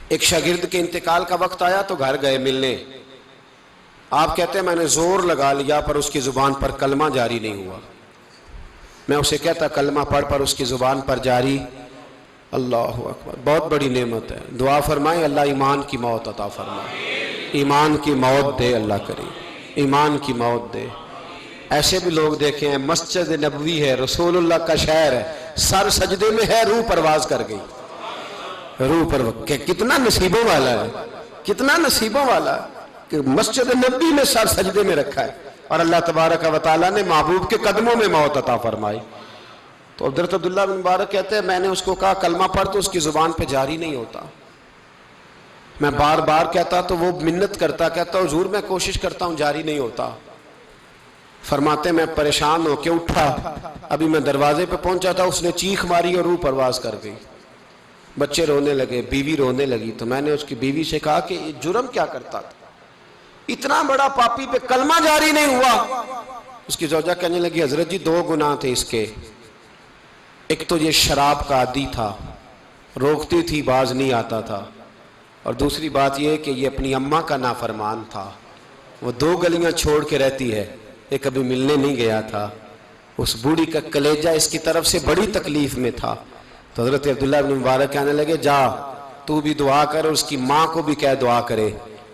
Speaker 1: ایک شاگرد کے انتقال کا وقت آیا تو گھر گئے ملنے۔ آپ کہتے ہیں میں نے زور لگا لیا پر اس کی زبان پر کلمہ جاری نہیں ہوا۔ میں اسے کہتا کلمہ پڑھ پر اس کی زبان پر جاری۔ اللہ اکبر، بہت بڑی نعمت ہے، دعا فرمائیں اللہ ایمان کی موت عطا فرمائے، ایمان کی موت دے اللہ کریم، ایمان کی موت دے۔ ایسے بھی لوگ دیکھے ہیں، مسجد نبوی ہے، رسول اللہ کا شہر ہے، سر سجدے میں ہے، روح پرواز کر گئی، روح پرواز۔ کتنا نصیبوں والا ہے، کتنا نصیبوں والا ہے کہ مسجد نبوی میں سر سجدے میں رکھا ہے اور اللہ تبارک و تعالیٰ نے محبوب کے قدموں میں موت عطا فرمائی۔ تو حضرت عبداللہ بن مبارک کہتے ہیں میں نے اس کو کہا کلمہ پڑھ تو اس کی زبان پہ جاری نہیں ہوتا۔ میں بار بار کہتا تو وہ منت کرتا، کہتا حضور میں کوشش کرتا ہوں جاری نہیں ہوتا۔ فرماتے میں پریشان ہو کے اٹھا، ابھی میں دروازے پہ پہنچا تھا اس نے چیخ ماری اور روح پرواز کر گئی۔ بچے رونے لگے، بیوی رونے لگی، تو میں نے اس کی بیوی سے کہا کہ یہ جرم کیا کرتا تھا، اتنا بڑا پاپی پہ کلمہ جاری نہیں ہوا۔ اس کی زوجہ کہنے لگی حضرت جی 2 گناہ تھے اس کے، ایک تو یہ شراب کا عادی تھا، روکتی تھی باز نہیں آتا تھا، اور دوسری بات یہ کہ یہ اپنی اماں کا نافرمان تھا، وہ 2 گلیاں چھوڑ کے رہتی ہے، یہ کبھی ملنے نہیں گیا تھا۔ اس بوڑھی کا کلیجہ اس کی طرف سے بڑی تکلیف میں تھا۔ تو حضرت عبداللہ بن مبارک کہنے لگے جا تو بھی دعا کر، اس کی ماں کو بھی کہہ دعا کرے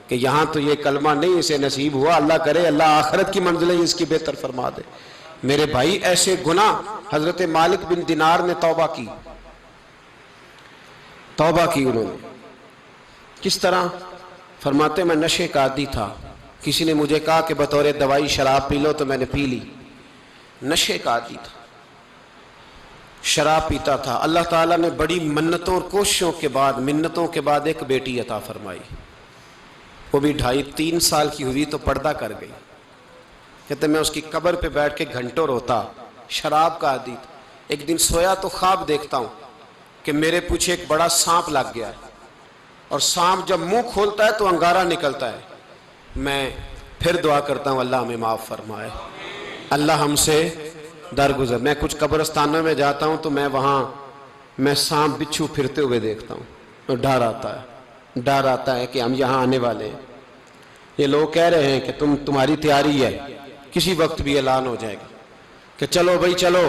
Speaker 1: کہ یہاں تو یہ کلمہ نہیں اسے نصیب ہوا، اللہ کرے اللہ آخرت کی منزلیں اس کی بہتر فرما دے۔ میرے بھائی ایسے گناہ، حضرت مالک بن دینار نے توبہ کی انہوں نے۔ کس طرح؟ فرماتے میں نشے کا عادی تھا، کسی نے مجھے کہا کہ بطور دوائی شراب پی لو تو میں نے پی لی، نشے کا عادی تھا، شراب پیتا تھا۔ اللہ تعالیٰ نے بڑی منتوں اور کوششوں کے بعد، منتوں کے بعد ایک بیٹی عطا فرمائی، وہ بھی 2.5-3 سال کی ہوئی تو پردہ کر گئی۔ کہتے میں اس کی قبر پہ بیٹھ کے گھنٹوں روتا، شراب کا عادی تھا۔ ایک دن سویا تو خواب دیکھتا ہوں کہ میرے پیچھے ایک بڑا سانپ لگ گیا ہے، اور سانپ جب منہ کھولتا ہے تو انگارہ نکلتا ہے۔ میں پھر دعا کرتا ہوں اللہ ہمیں معاف فرمائے، اللہ ہم سے درگزر۔ میں کچھ قبرستانوں میں جاتا ہوں تو میں سانپ بچھو پھرتے ہوئے دیکھتا ہوں، اور ڈر آتا ہے کہ ہم یہاں آنے والے ہیں۔ یہ لوگ کہہ رہے ہیں کہ تمہاری تیاری ہے، کسی وقت بھی اعلان ہو جائے گا کہ چلو بھائی چلو،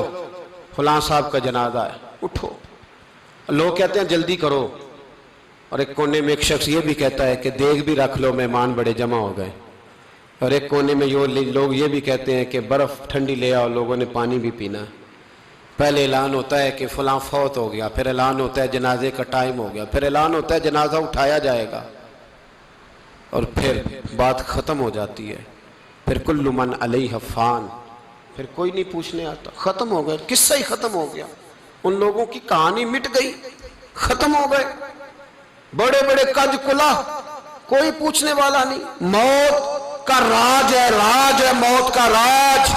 Speaker 1: فلاں صاحب کا جنازہ ہے، اٹھو۔ لوگ کہتے ہیں جلدی کرو، اور ایک کونے میں ایک شخص یہ بھی کہتا ہے کہ دیگ بھی رکھ لو، مہمان بڑے جمع ہو گئے۔ اور ایک کونے میں لوگ یہ بھی کہتے ہیں کہ برف ٹھنڈی لے آؤ، لوگوں نے پانی بھی پینا ہے۔ پہلے اعلان ہوتا ہے کہ فلاں فوت ہو گیا، پھر اعلان ہوتا ہے جنازے کا ٹائم ہو گیا، پھر اعلان ہوتا ہے جنازہ اٹھایا جائے گا، اور پھر بات ختم ہو جاتی ہے۔ پھر کل من علیہ فان، پھر کوئی نہیں پوچھنے آتا، ختم ہو گئے، قصہ ہی ختم ہو گیا۔ ان لوگوں کی کہانی مٹ گئی، ختم ہو گئے، بڑے بڑے کج کلا، کوئی پوچھنے والا نہیں۔ موت کا راج ہے موت کا راج،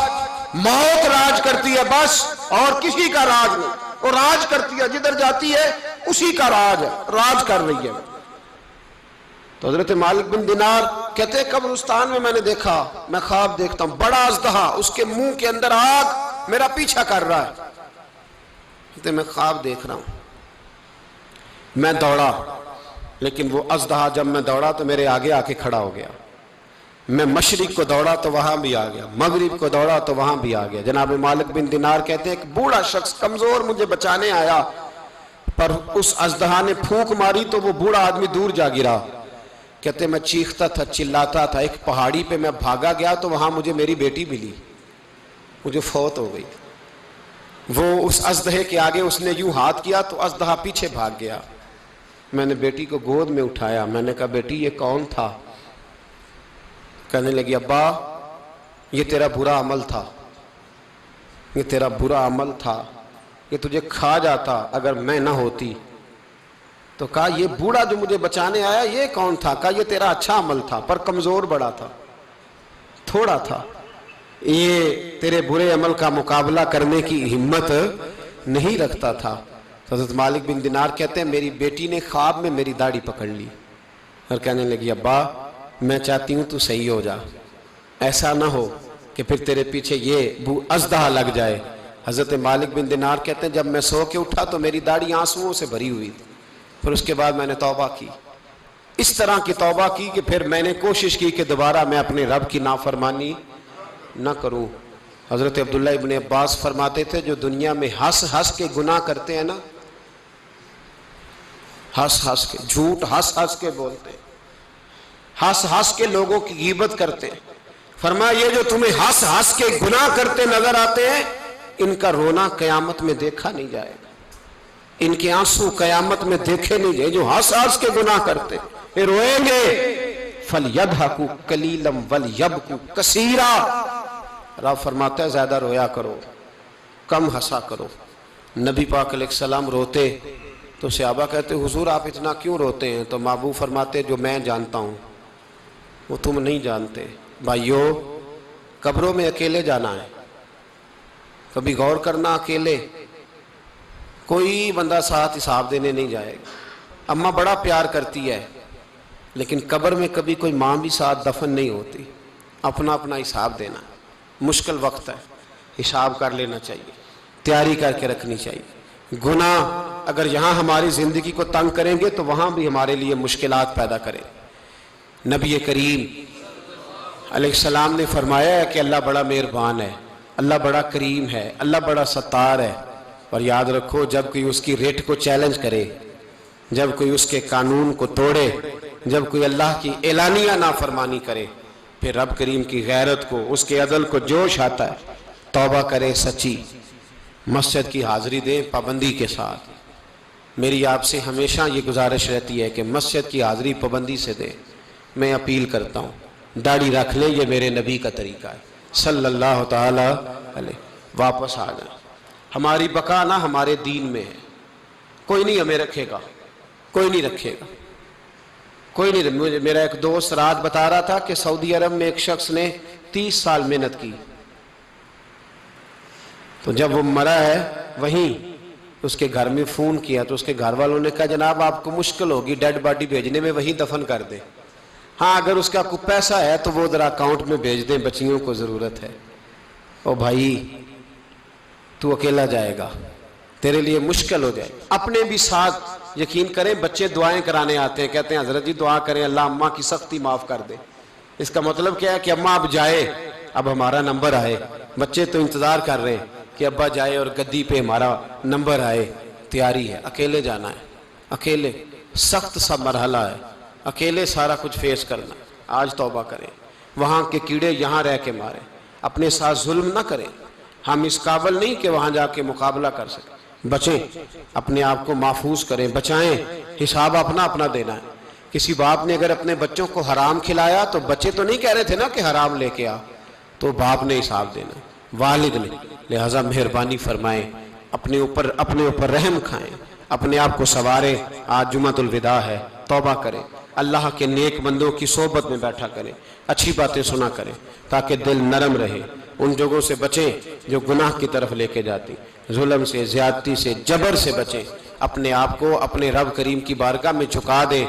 Speaker 1: موت راج کرتی ہے بس، اور کسی کا راج نہیں۔ وہ راج کرتی ہے، جدھر جاتی ہے اسی کا راج ہے، راج کر رہی ہے۔ تو حضرت مالک بن دینار کہتے ہیں قبرستان میں نے دیکھا، میں خواب دیکھتا ہوں بڑا اژدہا، اس کے منہ کے اندر آگ میرا پیچھا کر رہا ہے۔ کہتے میں خواب دیکھ رہا ہوں، میں دوڑا، لیکن وہ اژدہا جب میں دوڑا تو میرے آگے آ کے کھڑا ہو گیا۔ میں مشرق کو دوڑا تو وہاں بھی آ گیا، مغرب کو دوڑا تو وہاں بھی آ گیا۔ جناب مالک بن دینار کہتے ہیں ایک بوڑھا شخص کمزور مجھے بچانے آیا، پر اس اژدہا نے پھونک ماری تو وہ بوڑھا آدمی دور جا گرا۔ کہتے میں چیختا تھا، چلاتا تھا، ایک پہاڑی پہ میں بھاگا گیا تو وہاں مجھے میری بیٹی ملی، مجھے فوت ہو گئی۔ وہ اس اژدہے کے آگے اس نے یوں ہاتھ کیا تو اژدہا پیچھے بھاگ گیا۔ میں نے بیٹی کو گود میں اٹھایا، میں نے کہا بیٹی یہ کون تھا؟ کہنے لگی ابا یہ تیرا برا عمل تھا، یہ تیرا برا عمل تھا، یہ تجھے کھا جاتا اگر میں نہ ہوتی۔ تو کہا یہ بوڑھا جو مجھے بچانے آیا یہ کون تھا؟ کہا یہ تیرا اچھا عمل تھا، پر کمزور بڑا تھا، تھوڑا تھا، یہ تیرے برے عمل کا مقابلہ کرنے کی ہمت نہیں رکھتا تھا۔ حضرت مالک بن دینار کہتے ہیں میری بیٹی نے خواب میں میری داڑھی پکڑ لی اور کہنے لگی ابا میں چاہتی ہوں تو صحیح ہو جا، ایسا نہ ہو کہ پھر تیرے پیچھے یہ اژدہا لگ جائے۔ حضرت مالک بن دینار کہتے ہیں جب میں سو کے اٹھا تو میری داڑھی آنسوؤں سے بھری ہوئی تھی۔ پھر اس کے بعد میں نے توبہ کی، اس طرح کی توبہ کی کہ پھر میں نے کوشش کی کہ دوبارہ میں اپنے رب کی نافرمانی نہ کروں۔ حضرت عبداللہ ابن عباس فرماتے تھے جو دنیا میں ہنس ہنس کے گناہ کرتے ہیں نا، ہنس ہنس کے، جھوٹ ہنس ہنس کے بولتے ہیں، ہنس ہنس کے لوگوں کی غیبت کرتے ہیں، فرمایا یہ جو تمہیں ہنس ہنس کے گناہ کرتے نظر آتے ہیں ان کا رونا قیامت میں دیکھا نہیں جائے گا، ان کے آنسو قیامت میں دیکھے نہیں جائے۔ جو ہنس ہنس کے گناہ کرتے یہ روئیں گے، فَلْيَضْحَكُوا قَلِيلًا وَلْيَبْكُوا كَثِيرًا، رب فرماتا ہے زیادہ رویا کرو کم ہنسا کرو۔ نبی پاک علیہ السلام روتے تو صحابہ کہتے حضور آپ اتنا کیوں روتے ہیں؟ تو محبوب فرماتے جو میں جانتا ہوں وہ تم نہیں جانتے۔ بھائیو قبروں میں اکیلے جانا ہے، کبھی غور کرنا، اکیلے کوئی بندہ ساتھ حساب دینے نہیں جائے گا۔ اماں بڑا پیار کرتی ہے لیکن قبر میں کبھی کوئی ماں بھی ساتھ دفن نہیں ہوتی، اپنا اپنا حساب دینا، مشکل وقت ہے، حساب کر لینا چاہیے، تیاری کر کے رکھنی چاہیے۔ گناہ اگر یہاں ہماری زندگی کو تنگ کریں گے تو وہاں بھی ہمارے لیے مشکلات پیدا کریں۔ نبی کریم علیہ السلام نے فرمایا ہے کہ اللہ بڑا مہربان ہے، اللہ بڑا کریم ہے، اللہ بڑا ستار ہے، اور یاد رکھو جب کوئی اس کی ریٹ کو چیلنج کرے، جب کوئی اس کے قانون کو توڑے، جب کوئی اللہ کی اعلانیہ نافرمانی کرے، پھر رب کریم کی غیرت کو، اس کے عدل کو جوش آتا ہے، توبہ کرے سچی، مسجد کی حاضری دیں پابندی کے ساتھ۔ میری آپ سے ہمیشہ یہ گزارش رہتی ہے کہ مسجد کی حاضری پابندی سے دیں۔ میں اپیل کرتا ہوں داڑھی رکھ لیں، یہ میرے نبی کا طریقہ ہے صلی اللہ تعالی علیہ۔ واپس آ جائیں، ہماری بقا نہ ہمارے دین میں ہے، کوئی نہیں ہمیں رکھے گا، کوئی نہیں رکھے گا، کوئی نہیں۔ میرا ایک دوست رات بتا رہا تھا کہ سعودی عرب میں ایک شخص نے 30 سال محنت کی، تو جب وہ مرا ہے وہیں اس کے گھر میں فون کیا تو اس کے گھر والوں نے کہا جناب آپ کو مشکل ہوگی ڈیڈ باڈی بھیجنے میں، وہیں دفن کر دیں۔ ہاں اگر اس کا کوئی پیسہ ہے تو وہ ذرا اکاؤنٹ میں بھیج دیں، بچیوں کو ضرورت ہے۔ او بھائی تو اکیلا جائے گا، تیرے لیے مشکل ہو جائے۔ اپنے بھی ساتھ یقین کریں، بچے دعائیں کرانے آتے ہیں، کہتے ہیں حضرت جی دعا کریں اللہ اماں کی سختی معاف کر دے۔ اس کا مطلب کیا ہے کہ اماں اب جائے، اب ہمارا نمبر آئے۔ بچے تو انتظار کر رہے ہیں کہ ابا جائے اور گدی پہ ہمارا نمبر آئے، تیاری ہے۔ اکیلے جانا ہے، اکیلے، سخت سا مرحلہ ہے، اکیلے سارا کچھ فیس کرنا۔ آج توبہ کریں، وہاں کے کیڑے یہاں رہ کے ماریں، اپنے ساتھ ظلم نہ کریں۔ ہم اس قابل نہیں کہ وہاں جا کے مقابلہ کر سکیں۔ بچیں، اپنے آپ کو محفوظ کریں، بچائیں، حساب اپنا اپنا دینا ہے۔ کسی باپ نے اگر اپنے بچوں کو حرام کھلایا تو بچے تو نہیں کہہ رہے تھے نا کہ حرام لے کے آ، تو باپ نے حساب دینا، والد نے۔ لہٰذا مہربانی فرمائیں، اپنے اوپر رحم کھائیں، اپنے آپ کو سنواریں۔ آج جمعۃ الوداع ہے، توبہ کریں، اللہ کے نیک بندوں کی صحبت میں بیٹھا کریں، اچھی باتیں سنا کریں تاکہ دل نرم رہے۔ ان جگہوں سے بچیں جو گناہ کی طرف لے کے جاتی، ظلم سے، زیادتی سے، جبر سے بچیں۔ اپنے آپ کو اپنے رب کریم کی بارگاہ میں جھکا دیں۔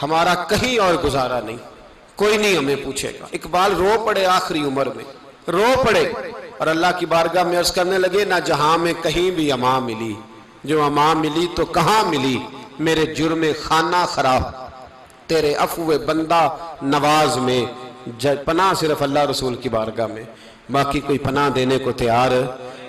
Speaker 1: ہمارا کہیں اور گزارا نہیں، کوئی نہیں ہمیں پوچھے گا۔ اقبال رو پڑے آخری عمر میں، رو پڑے اور اللہ کی بارگاہ میں عرض کرنے لگے نہ جہاں میں کہیں بھی امان ملی، جو امان ملی تو کہاں ملی، میرے جرم خانہ خراب، تیرے عفو بندہ نواز میں، پناہ صرف اللہ رسول کی بارگاہ میں، باقی کوئی پناہ دینے کو تیار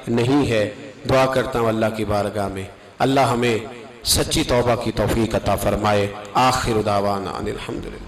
Speaker 1: نہیں ہے۔ دعا کرتا ہوں اللہ کی بارگاہ میں اللہ ہمیں سچی توبہ کی توفیق عطا فرمائے۔ آخر دعوانا ان الحمدللہ۔